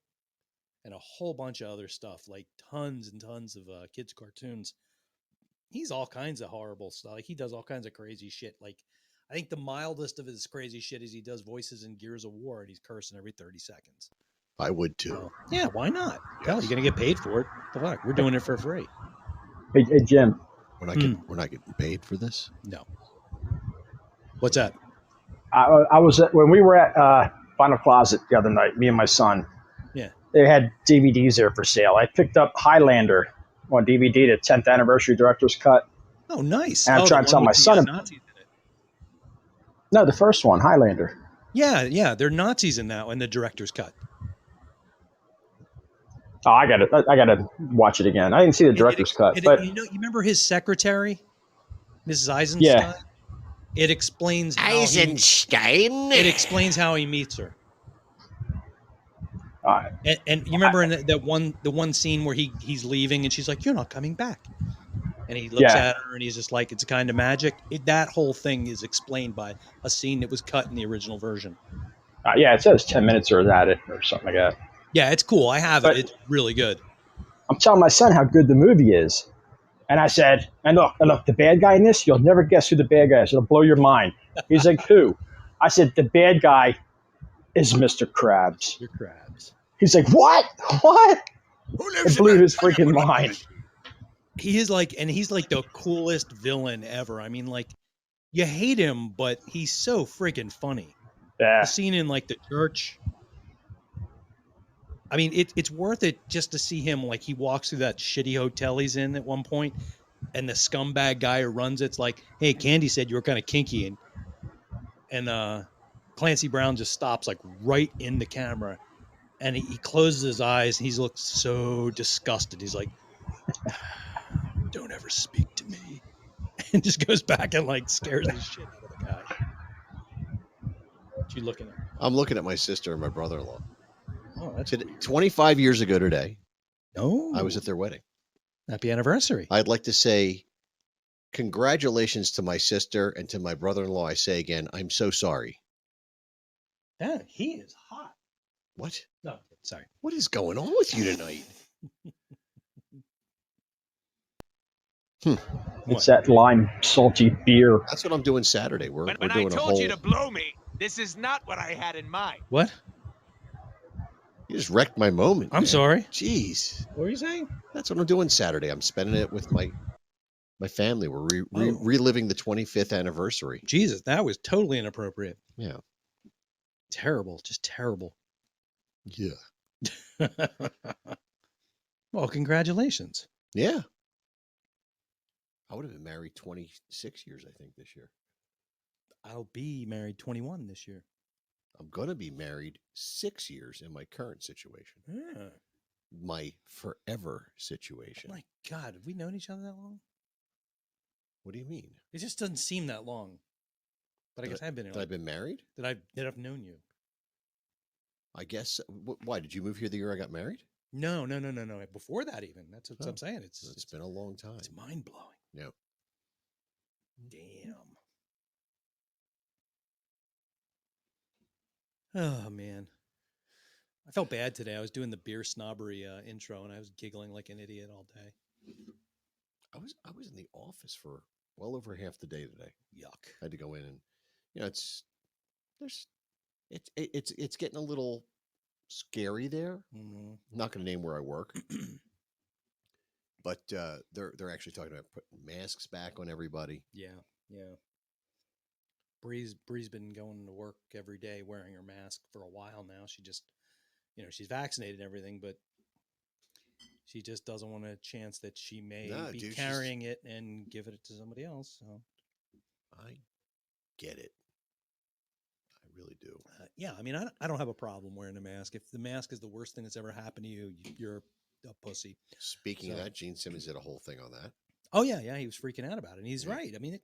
and a whole bunch of other stuff, like tons and tons of kids' cartoons. He's all kinds of horrible stuff. Like, he does all kinds of crazy shit. Like, I think the mildest of his crazy shit is he does voices in Gears of War and he's cursing every 30 seconds. I would too. Yeah, why not? Hell, you're gonna get paid for it. The fuck, we're doing it for free. Hey Jim. We're not getting paid for this. No. What's that? I was when we were at Final Closet the other night, me and my son. Yeah. They had DVDs there for sale. I picked up Highlander on DVD, the 10th anniversary director's cut. Oh, nice. And I'm trying to tell my son. No, the first one, Highlander. Yeah, they're Nazis in that one, the director's cut. Oh, I gotta watch it again. I didn't see the director's cut, but you remember his secretary, Mrs. Eisenstein? Yeah. It explains how it explains how he meets her. And you remember in the one scene where he's leaving and she's like, "You're not coming back," and he looks at her and he's just like, "It's a kind of magic." That whole thing is explained by a scene that was cut in the original version. Yeah, it says 10 minutes or at it or something like that. Yeah, it's cool. I have it. It's really good. I'm telling my son how good the movie is. And I said, and look, the bad guy in this, you'll never guess who the bad guy is. It'll blow your mind. He's like, who? I said, the bad guy is Mr. Krabs. Mr. Krabs. He's like, what? It blew his freaking mind. He's like the coolest villain ever. I mean, like, you hate him, but he's so freaking funny. Yeah. The scene in like the church. I mean, it's worth it just to see him, like, he walks through that shitty hotel he's in at one point, and the scumbag guy who runs it's like, "Hey, Candy said you were kind of kinky," and Clancy Brown just stops like right in the camera, and he closes his eyes and he looks so disgusted. He's like, "Don't ever speak to me," and just goes back and like scares the shit out of the guy. What you looking at? I'm looking at my sister and my brother-in-law. Oh, that's 25 years ago today. Oh, I was at their wedding. Happy anniversary. I'd like to say congratulations to my sister and to my brother-in-law. I say again, I'm so sorry. Yeah, he is hot. What? No, sorry. What is going on with you tonight? It's that lime salty beer. That's what I'm doing Saturday. We're When doing I a told whole. you to blow me, this is not what I had in mind. What? You just wrecked my moment. I'm man. sorry. Jeez. What were you saying? That's what I'm doing Saturday. I'm spending it with my My family were Oh. reliving the 25th anniversary. Jesus, that was totally inappropriate. Yeah. Terrible, just terrible. Yeah. Well, congratulations. Yeah. I would have been married 26 years, I think, this year. I'll be married 21 this year. I'm going to be married 6 years in my current situation. Yeah. My forever situation. My God, have we known each other that long? What do you mean? It just doesn't seem that long. But I guess I've been. That I've been married? That I've known you. I guess. Why did you move here the year I got married? No. Before that, even. That's what I'm saying. It's been a long time. It's mind blowing. Yeah. Damn. Oh man, I felt bad today. I was doing the beer snobbery intro, and I was giggling like an idiot all day. I was in the office for well over half the day today. Yuck. I had to go in and it's getting a little scary there. Mm-hmm. I'm not going to name where I work, but they're actually talking about putting masks back on everybody. Yeah. Bree's been going to work every day wearing her mask for a while now. She just, she's vaccinated and everything, but she just doesn't want a chance that she may be carrying it and give it to somebody else. So I get it. I really do. Yeah, I mean, I don't have a problem wearing a mask. If the mask is the worst thing that's ever happened to you, you're a pussy. Speaking of that, Gene Simmons did a whole thing on that. Oh yeah, he was freaking out about it. And he's right. I mean,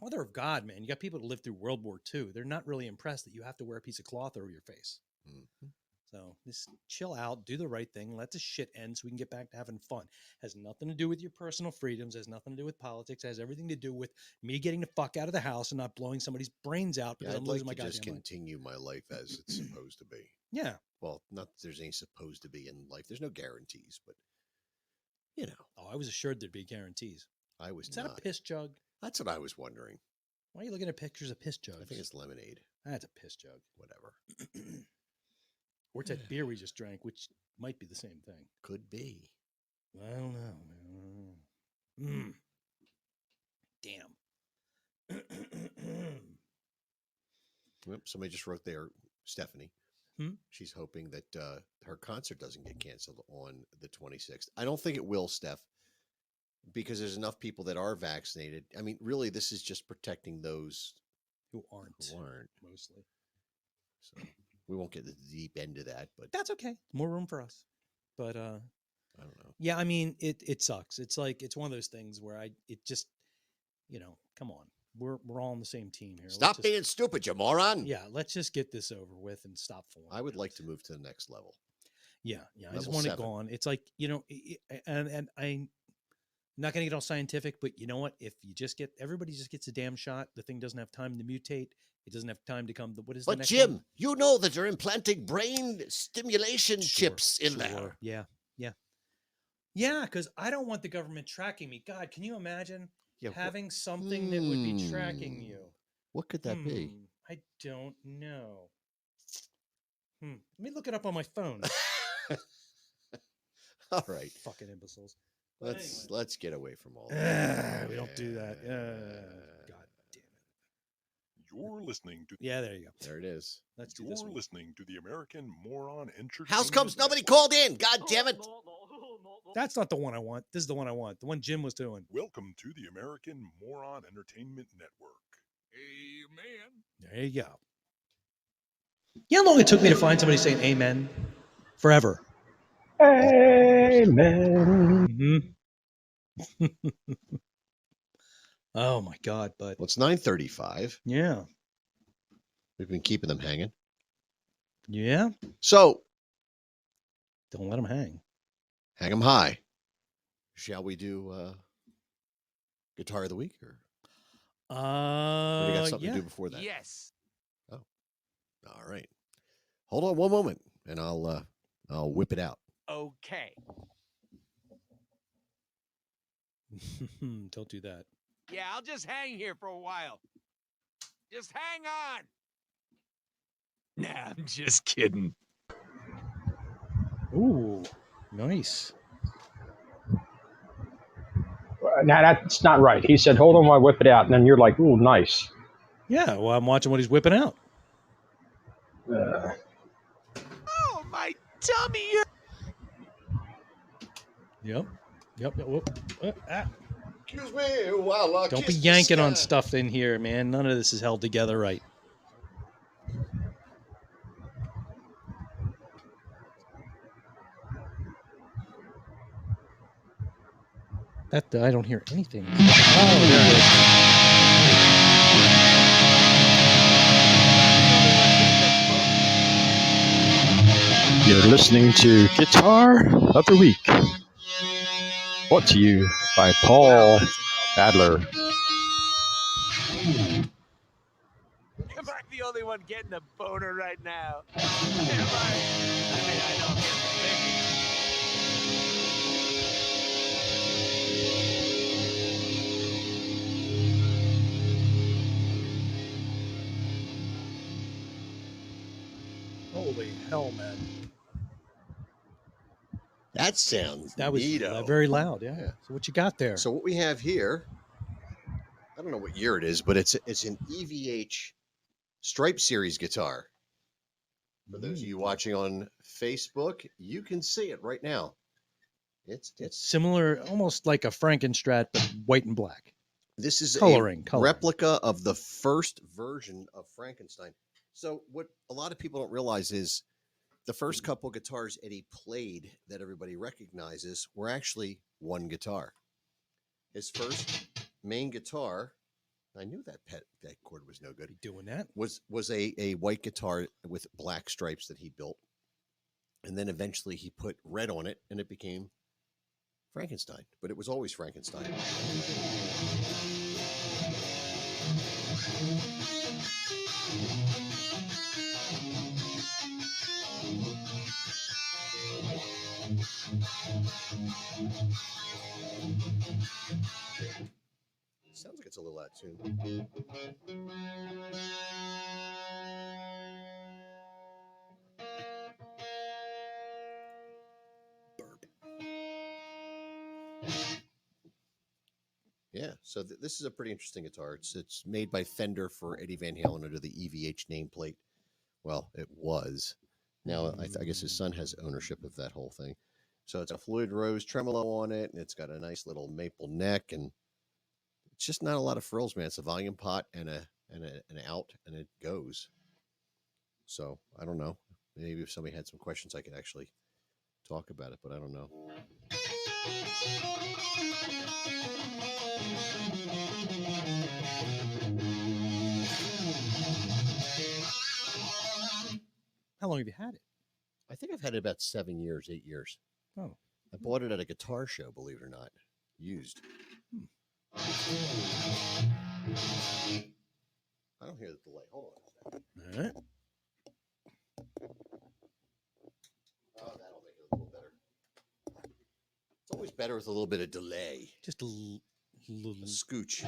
mother of God, man, you got people that lived through World War II. They're not really impressed that you have to wear a piece of cloth over your face. Mm-hmm. So just chill out, do the right thing, let the shit end so we can get back to having fun. Has nothing to do with your personal freedoms, has nothing to do with politics, has everything to do with me getting the fuck out of the house and not blowing somebody's brains out because Yeah, I'm I'd losing like my to just goddamn mind. continue my life as it's supposed to be. Yeah. Well, not that there's any supposed to be in life. There's no guarantees, but Oh, I was assured there'd be guarantees. I was Is not. that a piss jug? That's what I was wondering. Why are you looking at pictures of piss jugs? I think it's lemonade. That's a piss jug. Whatever. Or it's that beer we just drank, which might be the same thing. Could be. I don't know, man. Damn. Yep, somebody just wrote there, Stephanie. Hmm? She's hoping that her concert doesn't get canceled on the 26th. I don't think it will, Steph, because there's enough people that are vaccinated. I mean, really, this is just protecting those who aren't. Mostly. So we won't get to the deep end of that, but that's okay. More room for us. But I don't know. Yeah, I mean, it sucks. It's like it's one of those things where it just, come on. We're all on the same team here. Stop being stupid, you moron. Yeah, let's just get this over with and stop fooling. I would like to move to the next level. Yeah. I just Level want 7. it gone. It's like, and I'm not going to get all scientific, but you know what? If you everybody just gets a damn shot, the thing doesn't have time to mutate. It doesn't have time to come. What is the But next Jim, one? you know that they're implanting brain stimulation chips in there. Yeah. Yeah, because I don't want the government tracking me. God, can you imagine having something that would be tracking you? What could that be? I don't know. Let me look it up on my phone. All right. Fucking imbeciles. Let's get away from all that. We don't do that. God damn it. You're listening to. Yeah, there you go. There it is. Let's do this You're one. listening to the American Moron Entertainment. House comes, nobody called in. God damn it. That's not the one I want. This is the one I want. The one Jim was doing. Welcome to the American Moron Entertainment Network. Amen. There you go. You know how long it took me to find somebody saying amen? Forever. Amen. Oh my God, bud. Well, it's 9:35. Yeah. We've been keeping them hanging. Yeah. So don't let them hang. Hang them high. Shall we do Guitar of the Week? Or we got something to do before that? Yes. Oh, all right. Hold on one moment, and I'll whip it out. Okay. Don't do that. Yeah, I'll just hang here for a while. Just hang on. Nah, I'm just kidding. Ooh, nice. Now that's not right. He said, "Hold on while I whip it out," and then you're like, "Ooh, nice." Yeah, well, I'm watching what he's whipping out. Oh, my tummy hurts. Yep. Whoop. Excuse me, while I Don't be kiss the yanking on sky. stuff in here, man. None of this is held together right. That I don't hear anything. Oh, there it is. You're listening to Guitar of the Week, brought to you by Paul Adler. Am I the only one getting a boner right now? Am I? I mean, I don't get the biggie. Holy hell, man. That sounds That was neato. very loud, yeah. So what you got there? So what we have here, I don't know what year it is, but it's an EVH Stripe Series guitar. For those of you watching on Facebook, you can see it right now. It's Similar, almost like a Frankenstrat, but white and black. This is coloring. a replica of the first version of Frankenstein. So what a lot of people don't realize is the first couple guitars Eddie played that everybody recognizes were actually one guitar. His first main guitar, I knew that chord was no good. Doing that was a white guitar with black stripes that he built, and then eventually he put red on it, and it became Frankenstein. But it was always Frankenstein. Sounds like it's a little out of tune. Yeah, so this is a pretty interesting guitar. It's made by Fender for Eddie Van Halen under the EVH nameplate. Well, it was. Now I guess his son has ownership of that whole thing. So it's a Floyd Rose tremolo on it, and it's got a nice little maple neck, and it's just not a lot of frills, man. It's a volume pot and an out, and it goes. So I don't know. Maybe if somebody had some questions, I could actually talk about it, but I don't know. How long have you had it? I think I've had it about 7 years, 8 years. Oh. I bought it at a guitar show, believe it or not. Used. I don't hear the delay. Hold on a second. All right. Oh, that'll make it a little better. It's always better with a little bit of delay. Just a little scooch.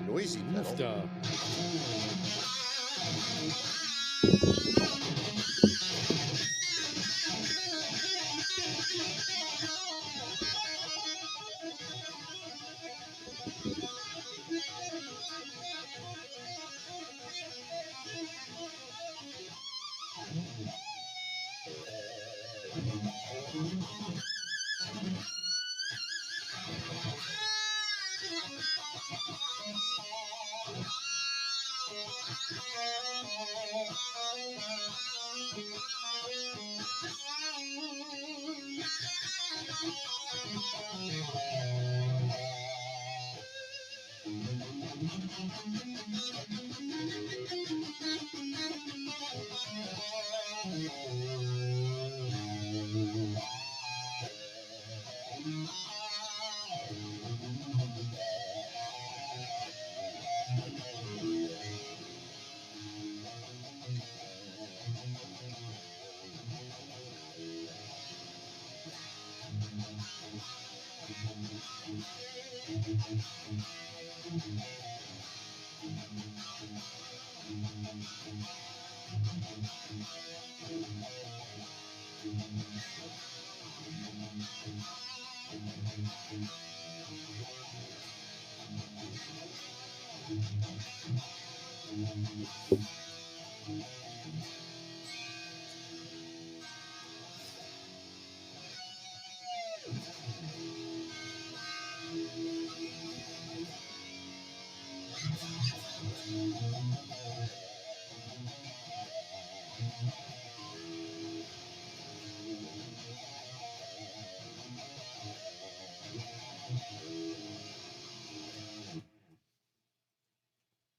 Noisy Moved, pedal.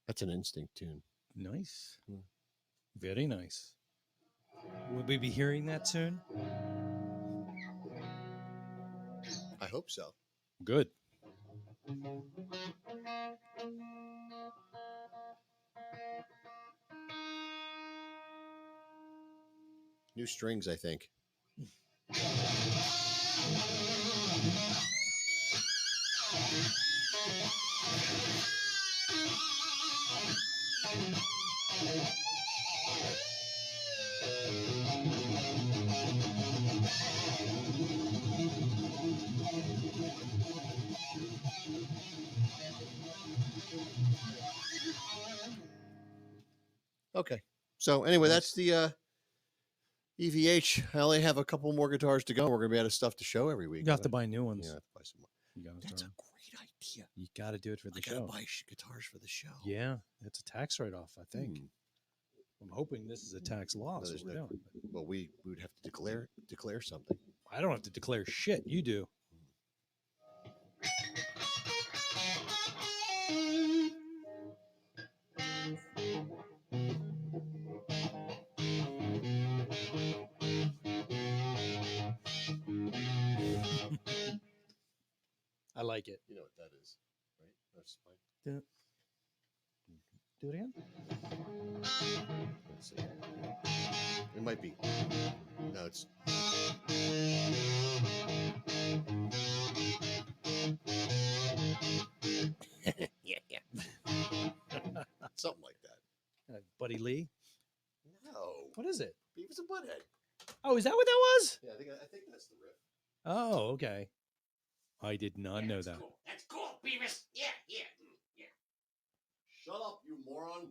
That's an Instinct tune. Nice. Very nice. Will we be hearing that soon? I hope so. Good. New strings, I think. Okay. So anyway, that's the EVH. I only have a couple more guitars to go. We're gonna be out of stuff to show every week. You have to buy new ones. Yeah, I have to buy some more. You gotta That's a start- great idea. You got to do it for the I gotta show. buy guitars for the show. Yeah, it's a tax write-off, I think. I'm hoping this is a tax No, loss. there's what no- we're doing. well, we would have to declare something. I don't have to declare shit. You do. I like it. You know what that is, right? That's fine. Do it again. Let's see. It might be. No, it's. yeah. Something like that. Buddy Lee. No. What is it? Beavis and Butthead. Oh, is that what that was? Yeah, I think that's the riff. Oh, okay. I did not know that. That's cool, Beavis. Yeah. Shut up, you moron.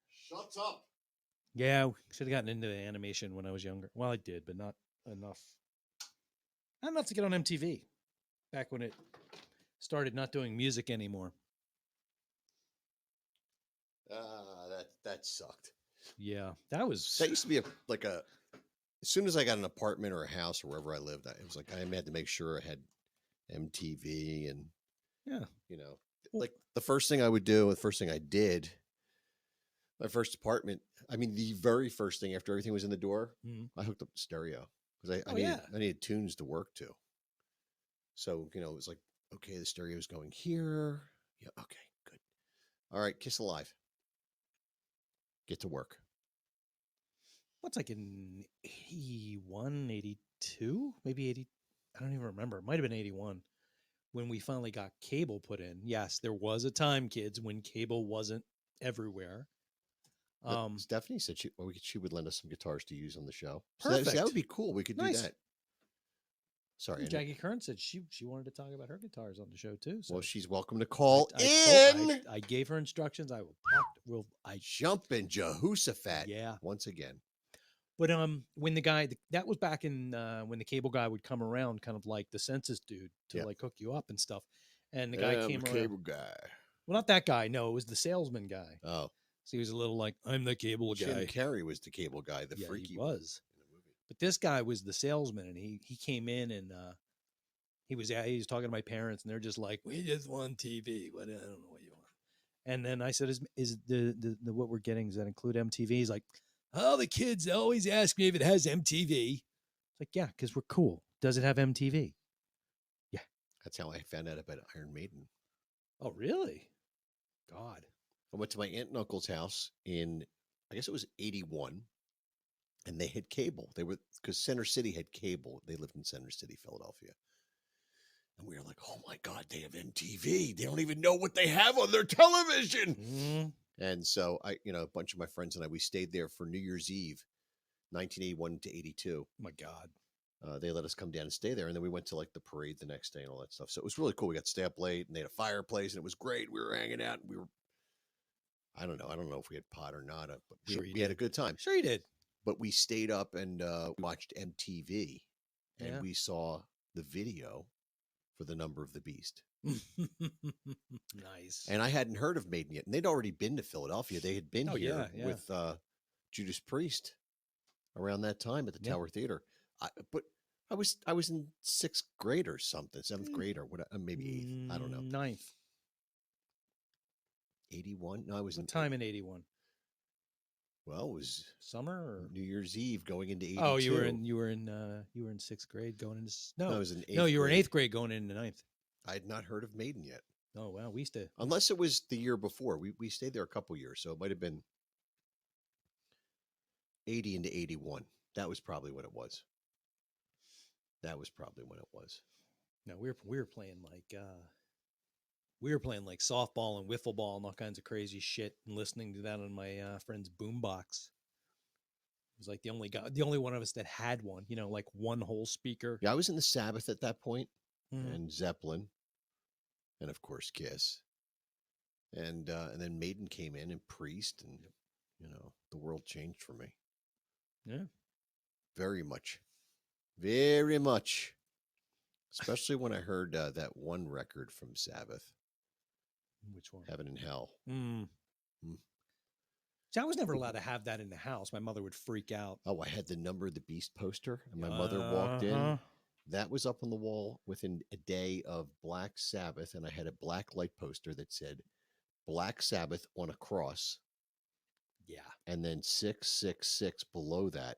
Shut up. Yeah, should have gotten into animation when I was younger. Well, I did, but not enough. Not enough to get on MTV back when it started not doing music anymore. That sucked. Yeah, that was. That used to be as soon as I got an apartment or a house or wherever I lived, it was like I had to make sure I had MTV and Yeah. you know, like the first thing I would do, the first thing I did, my first apartment. I mean, the very first thing after everything was in the door, I hooked up the stereo because I needed tunes to work to. So it was like, okay, the stereo is going here. Yeah, okay, good. All right, Kiss Alive. Get to work. What's like in 81, 82, maybe 80. I don't even remember. It might have been 81 when we finally got cable put in. Yes, there was a time, kids, when cable wasn't everywhere. Stephanie said she would lend us some guitars to use on the show. So that Perfect. would be cool. We could do that. Sorry. Jackie Kern said she wanted to talk about her guitars on the show too. So Well, she's welcome to call I in. I gave her instructions. I will. Jumping Jehoshaphat. Yeah. Once again. But when the guy that was back in when the cable guy would come around, kind of like the census dude to like hook you up and stuff, and the guy I'm came the around. cable guy. Well, not that guy. No, it was the salesman guy. Oh, so he was a little like, I'm the cable guy. Jim Carrey was the cable guy, the Yeah, freaky he one. was. But this guy was the salesman, and he came in and he was talking to my parents, and they're just like, we just want TV. What I don't know what you want. And then I said, is the what we're getting, does that include MTV? He's like, oh, the kids always ask me if it has MTV. It's like, yeah, because we're cool. Does it have MTV? Yeah. That's how I found out about Iron Maiden. Oh, really? God. I went to my aunt and uncle's house in, I guess it was 81, and they had cable. They were, because Center City had cable. They lived in Center City, Philadelphia. And we were like, oh my God, they have MTV. They don't even know what they have on their television. And so a bunch of my friends and I, we stayed there for New Year's Eve, 1981 to 82. Oh my God. they let us come down and stay there, and then we went to like the parade the next day and all that stuff. So it was really cool. We got to stay up late, and they had a fireplace, and it was great. We were hanging out, and we were. I don't know if we had pot or not, but we had a good time. Sure you did. But we stayed up and watched MTV, and Yeah. we saw the video for The Number of the Beast. Nice. And I hadn't heard of Maiden yet, and they'd already been to Philadelphia. They had been here yeah. with Judas Priest around that time at the Tower Theater. But I was in 6th grade or something, 7th grade or what? Maybe 8th. I don't know. 9th. 81? No, I was What in time in 81? Well, it was summer or New Year's Eve going into 82. Oh, you were in 6th grade going into No, I was in No, 8th you were in grade. 8th grade going into 9th. I had not heard of Maiden yet. Oh wow, we used to. Unless it was the year before. We stayed there a couple years, so it might have been 80 into 81. That was probably what it was. That was probably when it was. No, we were playing like softball and wiffle ball and all kinds of crazy shit, and listening to that on my friend's boombox. It was like the only one of us that had one. You know, like one whole speaker. Yeah, I was in the Sabbath at that point, Mhm. and Zeppelin, and of course Kiss, and then Maiden came in and Priest, and the world changed for me. Yeah, very much, very much. Especially when I heard that one record from Sabbath. Which one? Heaven and Hell. See, I was never allowed to have that in the house. My mother would freak out. Oh, I had the Number of the Beast poster, and my mother walked in. Uh-huh. That was up on the wall within a day of Black Sabbath, and I had a black light poster that said Black Sabbath on a cross. Yeah. And then 666 below that.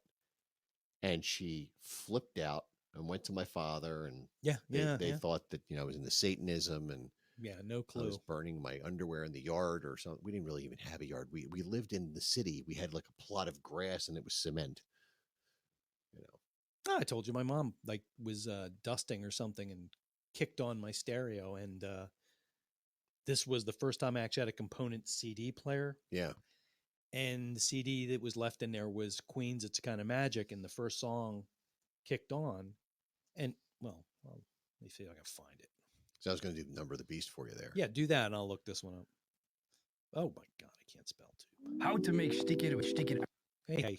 And she flipped out and went to my father, and they thought that I was into Satanism, and Yeah, no I was clue. burning my underwear in the yard or something. We didn't really even have a yard. We lived in the city. We had like a plot of grass, and it was cement. Oh, I told you my mom was dusting or something and kicked on my stereo, and this was the first time I actually had a component CD player. Yeah. And the CD that was left in there was Queen's "It's Kind of Magic," and the first song kicked on, and well, let me see if I can find it. So I was going to do the Number of the Beast for you there. Yeah, do that, and I'll look this one up. Oh my God, I can't spell too. How to make sticky to sticky. Hey,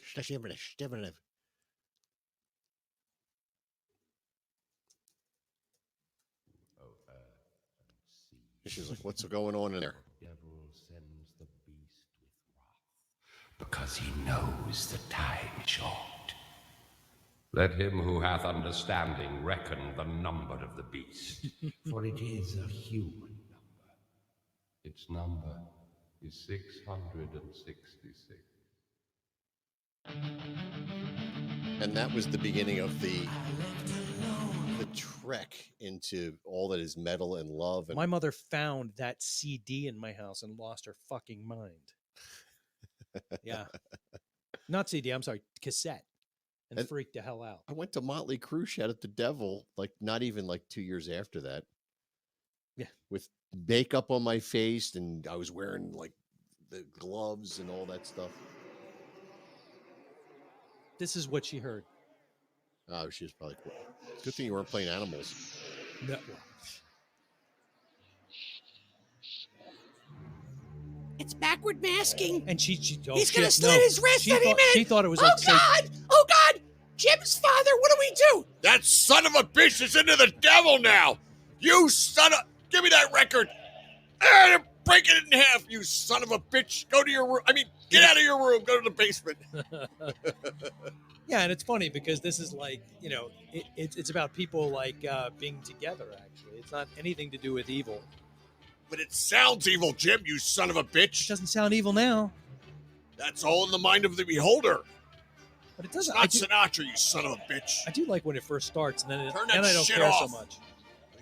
She's like, "What's going on in there?" Devil sends the beast with wrath, because he knows the time is short. Let him who hath understanding reckon the number of the beast, for it is a human number. Its number is 666. And that was the beginning of the trek into all that is metal and love. And my mother found that CD in my house and lost her fucking mind. Yeah, not CD. I'm sorry, cassette, and freaked the hell out. I went to Motley Crue, Shout at the Devil, not even 2 years after that. Yeah, with makeup on my face, and I was wearing the gloves and all that stuff. This is what she heard. Oh, she was probably cool. Good thing you weren't playing Animals. No. It's backward masking. And she oh, He's gonna shit, slit no. his wrist She any thought- minute. she thought it was oh like Satan. God! Oh God! Jim's father, what do we do? That son of a bitch is into the devil now. You son of... Give me that record. Break it in half, you son of a bitch. Go to your room. Get out of your room. Go to the basement. Yeah, and it's funny because this is it's about people being together. Actually, it's not anything to do with evil. But it sounds evil, Jim, you son of a bitch. It doesn't sound evil now. That's all in the mind of the beholder. But it It's doesn't. not Sinatra, you son of a bitch. I do like when it first starts, and then Turn then that I don't shit care off. so much.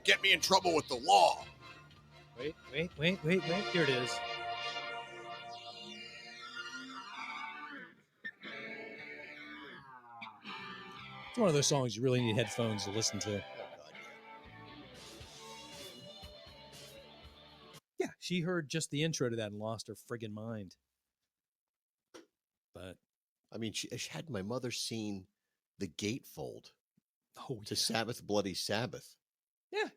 Get me in trouble with the law. Wait. Here it is. It's one of those songs you really need headphones to listen to. Yeah, she heard just the intro to that and lost her friggin' mind. But she had my mother seen The Gatefold Oh, to Sabbath Bloody Sabbath. Yeah.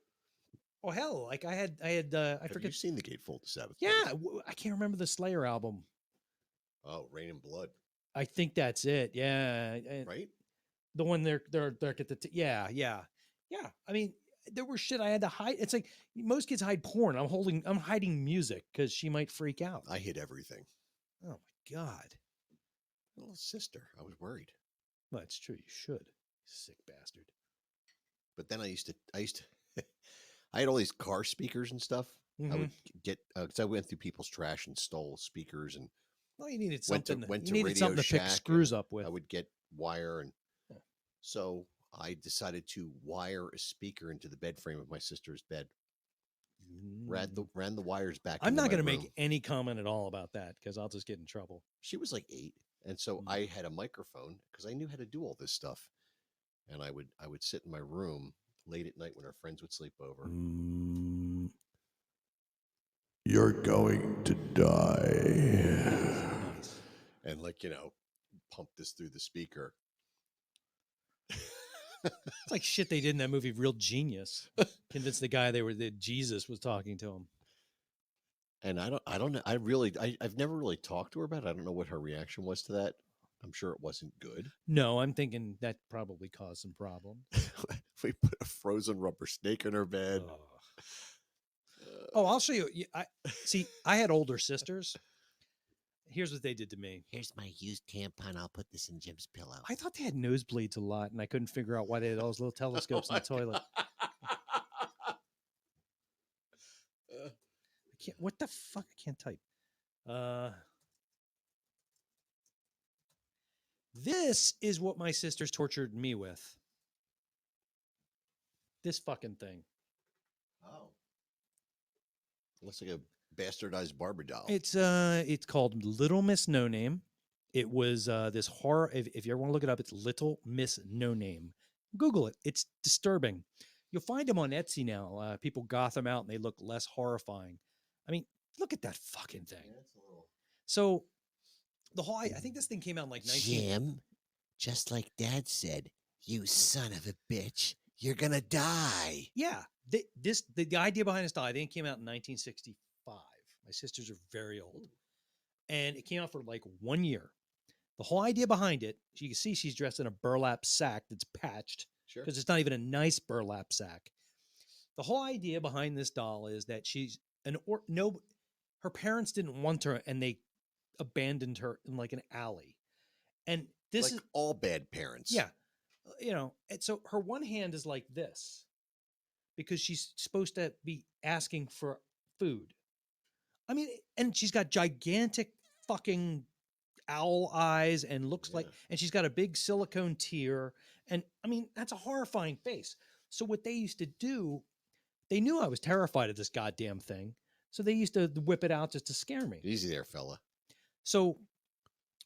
Oh hell, like I had I Have forget. you seen the Gatefold to Sabbath? Yeah, Bloody? I can't remember the Slayer album. Oh, Rain and Blood. I think that's it. Yeah, right. The one they're at the yeah. I mean, there was shit I had to hide. It's like most kids hide porn. I'm hiding music because she might freak out. I hid everything. Oh my god. Little sister, I was worried. Well, it's true. You should. Sick bastard. But then I used to I had all these car speakers and stuff. I would get because I went through people's trash and stole speakers and Well, you needed went something. to you needed Radio something to pick Shack screws and up with. I would get wire and so I decided to wire a speaker into the bed frame of my sister's bed. Ran the wires back. I'm into not my going to room. make any comment at all about that because I'll just get in trouble. She was like 8, and so I had a microphone because I knew how to do all this stuff. And I would sit in my room late at night when our friends would sleep over. You're going to die. And pump this through the speaker. It's like shit they did in that movie, Real Genius. Convinced the guy that Jesus was talking to him. And I don't know. I've never really talked to her about it. I don't know what her reaction was to that. I'm sure it wasn't good. No, I'm thinking that probably caused some problems. We put a frozen rubber snake in her bed. Oh, I'll show you. I had older sisters. Here's what they did to me. Here's my used tampon. I'll put this in Jim's pillow. I thought they had nosebleeds a lot, and I couldn't figure out why they had all those little telescopes in the toilet. I can't. What the fuck? I can't type. This is what my sisters tortured me with. This fucking thing. Oh. Looks like a bastardized Barbie doll. It's called Little Miss No Name. It was this horror. If you ever want to look it up, it's Little Miss No Name. Google it. It's disturbing. You'll find them on Etsy now. People goth them out and they look less horrifying. I mean, look at that fucking thing. So the whole, I think this thing came out in like 19. Jim, just like Dad said, you son of a bitch, you're gonna die. Yeah. The idea behind this doll, I think it came out in 1965. My sisters are very old. And it came out for like 1 year. The whole idea behind it, you can see she's dressed in a burlap sack that's patched. Sure. Because it's not even a nice burlap sack. The whole idea behind this doll is that she's her parents didn't want her and they abandoned her in like an alley. And this is all bad parents. Yeah. And so her one hand is like this because she's supposed to be asking for food. I mean, and she's got gigantic fucking owl eyes and looks like, and she's got a big silicone tear. And I mean, that's a horrifying face. So what they used to do, they knew I was terrified of this goddamn thing. So they used to whip it out just to scare me. Easy there, fella. So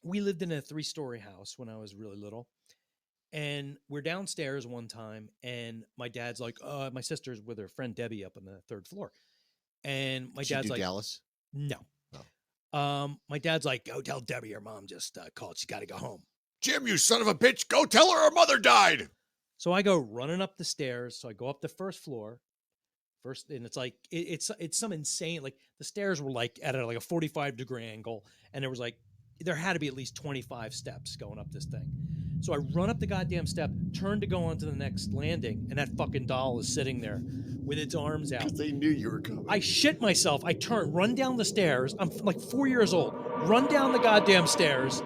we lived in a 3-story house when I was really little. And we're downstairs one time, and my dad's like, my sister's with her friend Debbie up on the 3rd floor. And my dad's like, Dallas? No. My dad's like, go tell Debbie your mom just called. She's got to go home. Jim, you son of a bitch, go tell her mother died. So I go running up the stairs. So I go up the 1st floor. And it's like, it's some insane, like the stairs were like at a 45-degree angle. And there had to be at least 25 steps going up this thing. So I run up the goddamn step, turn to go onto the next landing, and that fucking doll is sitting there with its arms out. Because they knew you were coming. I shit myself. I run down the stairs. I'm like 4 years old. Run down the goddamn stairs,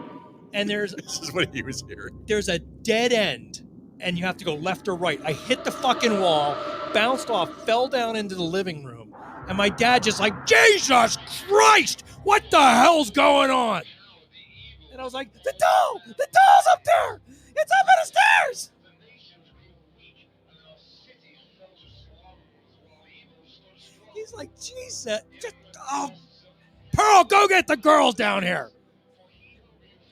and This is what he was hearing. there's a dead end, and you have to go left or right. I hit the fucking wall, bounced off, fell down into the living room, and my dad just like, Jesus Christ, what the hell's going on? And I was like, the doll's up there. It's up on the stairs. He's like, Jesus, Pearl, go get the girls down here.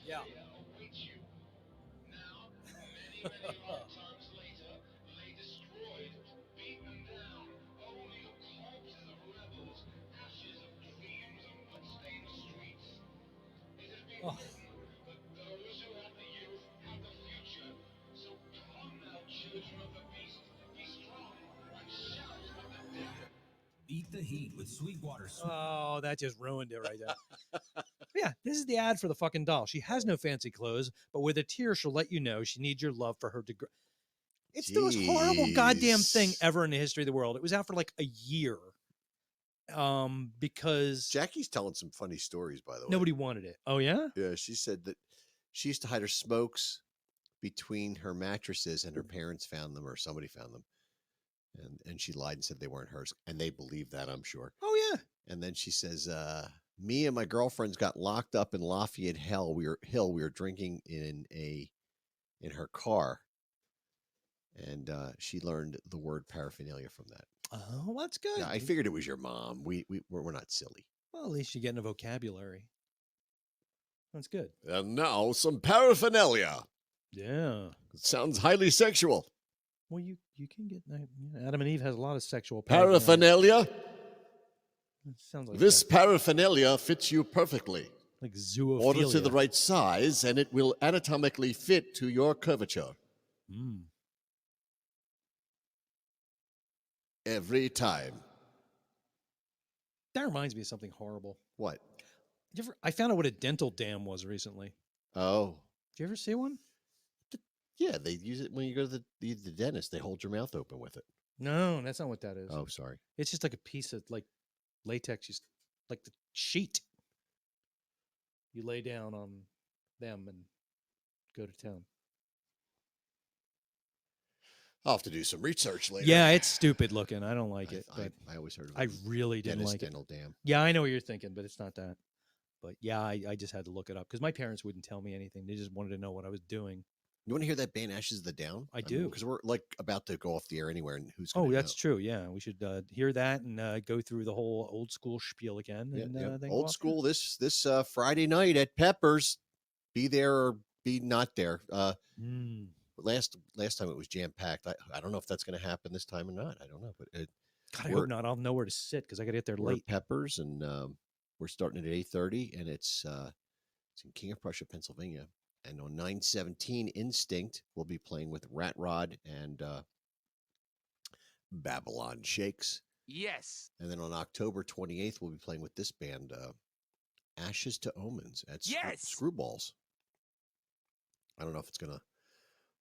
Yeah. Oh. heat with Sweetwater. Oh, that just ruined it right there. Yeah, this is the ad for the fucking doll. She has no fancy clothes, but with a tear, she'll let you know she needs your love for her to grow. It's the most horrible goddamn thing Jeez. ever in the history of the world. It was out for like a year. Because Jackie's telling some funny stories, by the way. nobody wanted it. Oh, yeah? Yeah, she said that she used to hide her smokes between her mattresses, and her parents found them, or somebody found them, and she lied and said they weren't hers, and they believed that, I'm sure. Oh, yeah. And then she says, "Me and my girlfriends got locked up in Lafayette Hill. We were drinking in her car, and she learned the word paraphernalia from that." Oh, that's good. Yeah, I figured it was your mom. We're not silly. Well, at least you're getting a vocabulary. That's good. And now some paraphernalia. Yeah. It sounds highly sexual. Well, you can get Adam and Eve has a lot of sexual Paraphernalia. It sounds like This paraphernalia fits you perfectly. like zoophilia. Order to the right size, and it will anatomically fit to your curvature. Mm. Every time. That reminds me of something horrible. What? I found out what a dental dam was recently. Oh. Did you ever see one? Yeah, they use it when you go to the dentist. They hold your mouth open with it. No, that's not what that is. Oh, sorry. It's just like a piece of like latex, just like the sheet. You lay down on them and go to town. I'll have to do some research later. Yeah, it's stupid looking. I don't like it. But I always heard of I it. really didn't Dennis like it. Dental Dam. Yeah, I know what you're thinking, but it's not that. But yeah, I just had to look it up because my parents wouldn't tell me anything. They just wanted to know what I was doing. You want to hear that band Ashes of the Down? I do. Because we're like about to go off the air anywhere, and who's Oh, gonna that's know? true. Yeah, we should hear that and go through the whole old school spiel again. Yeah, And yeah. then go Old off school this Friday night at Peppers. Be there or be not there. Mm. Last time it was jam packed. I don't know if that's going to happen this time or not. I don't know, but God, I hope not. I'll know where to sit because I got to get there we're late. at Peppers, and we're starting at 8:30, and it's in King of Prussia, Pennsylvania. And on 9/17, Instinct will be playing with Rat Rod and Babylon Shakes. Yes. And then on October 28th, we'll be playing with this band, Ashes to Omens at Yes. Screwballs. I don't know if it's going to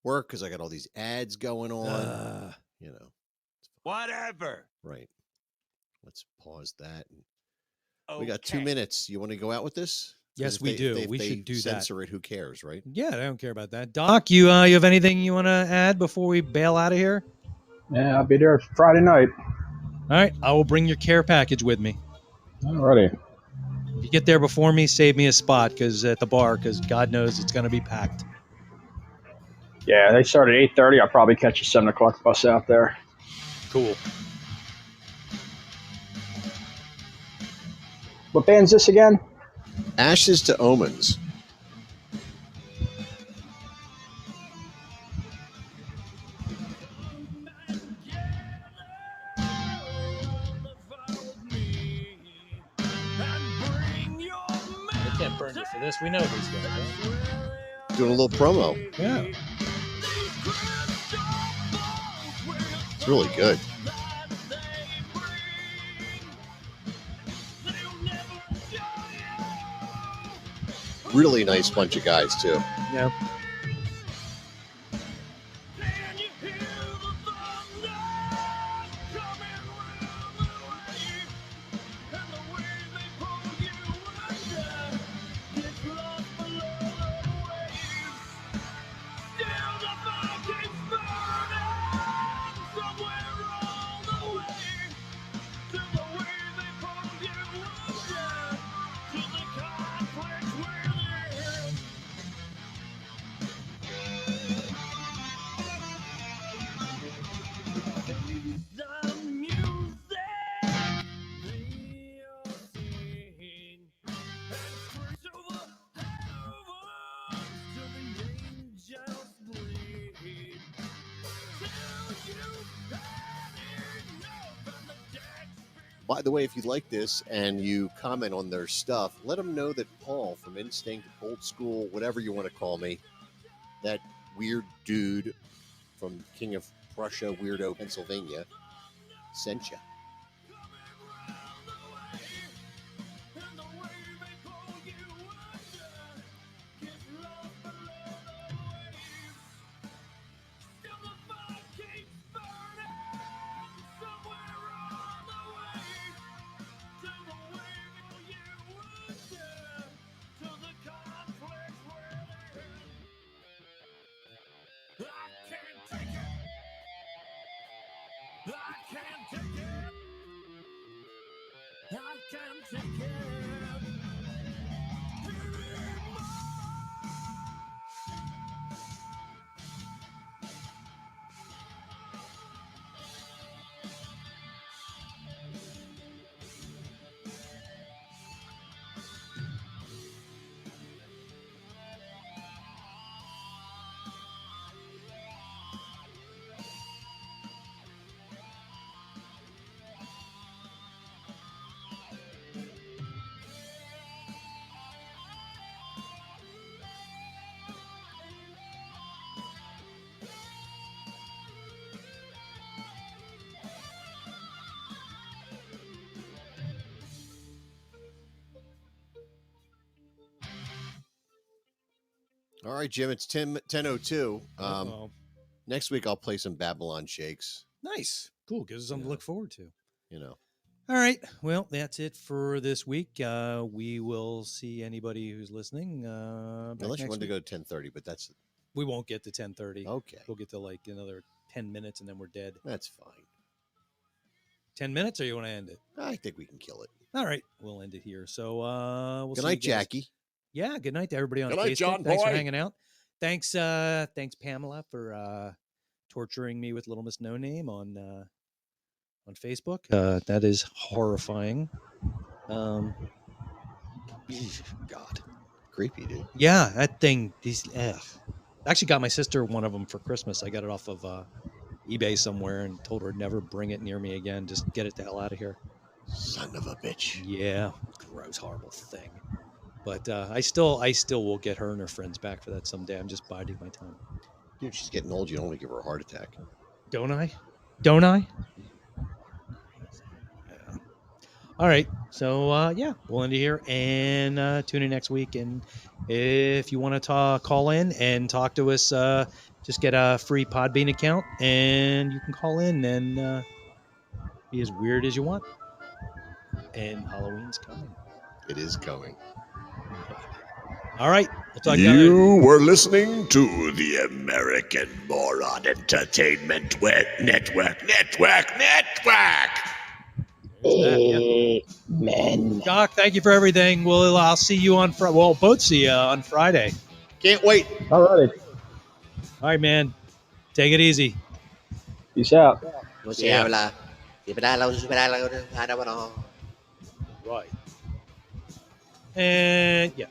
work because I got all these ads going on. You know. Whatever. Right. Let's pause that. We got 2 Okay. minutes. You want to go out with this? 'Cause Yes, if we they- do. if We they should do that. censor it. Who cares, right? Yeah, I don't care about that. Doc, you have anything you want to add before we bail out of here? Yeah, I'll be there Friday night. All right, I will bring your care package with me. Alrighty. If you get there before me, save me a spot at the bar because God knows it's going to be packed. Yeah, they start at 8:30. I'll probably catch a 7 o'clock bus out there. Cool. What band's this again? Ashes to Omens. They can't burn you for this. We know these guys. Right? Doing a little promo. Yeah. It's really good. Really nice bunch of guys, too. Yeah. By the way, if you like this and you comment on their stuff, let them know that Paul from Instinct, Old School, whatever you want to call me, that weird dude from King of Prussia, Weirdo, Pennsylvania, sent you. All right, Jim, it's 10:02. Uh-oh. Next week I'll play some Babylon Shakes. Nice. Cool. Gives us something to look forward to. You know. All right. Well, that's it for this week. We will see anybody who's listening. Back Unless you next wanted to week. go to 10:30, but that's We won't get to 10:30. Okay. We'll get to like another 10 minutes and then we're dead. That's fine. 10 minutes or you want to end it? I think we can kill it. All right. We'll end it here. So we'll Good see night, you guys. Jackie. Yeah, good night to everybody on Good night, Facebook. John Thanks for Boy. hanging out. Thanks, Pamela, for torturing me with Little Miss No Name on Facebook. That is horrifying. God, creepy, dude. Yeah, that thing. I actually got my sister one of them for Christmas. I got it off of eBay somewhere and told her never bring it near me again. Just get it the hell out of here. Son of a bitch. Yeah, gross, horrible thing. But I still will get her and her friends back for that someday. I'm just biding my time. Dude, she's getting old. You don't want to give her a heart attack. Don't I? Don't I? Yeah. All right. So, yeah, we'll end it here and tune in next week. And if you want to call in and talk to us, just get a free Podbean account and you can call in and be as weird as you want. And Halloween's coming. It is coming. All right. We'll talk to you later. You were listening to the American Moron Entertainment Network. Man. Doc, thank you for everything. I'll see you on Friday. Well, both see you on Friday. Can't wait. All right. All right, man. Take it easy. Peace out. Yeah. Right. And yeah.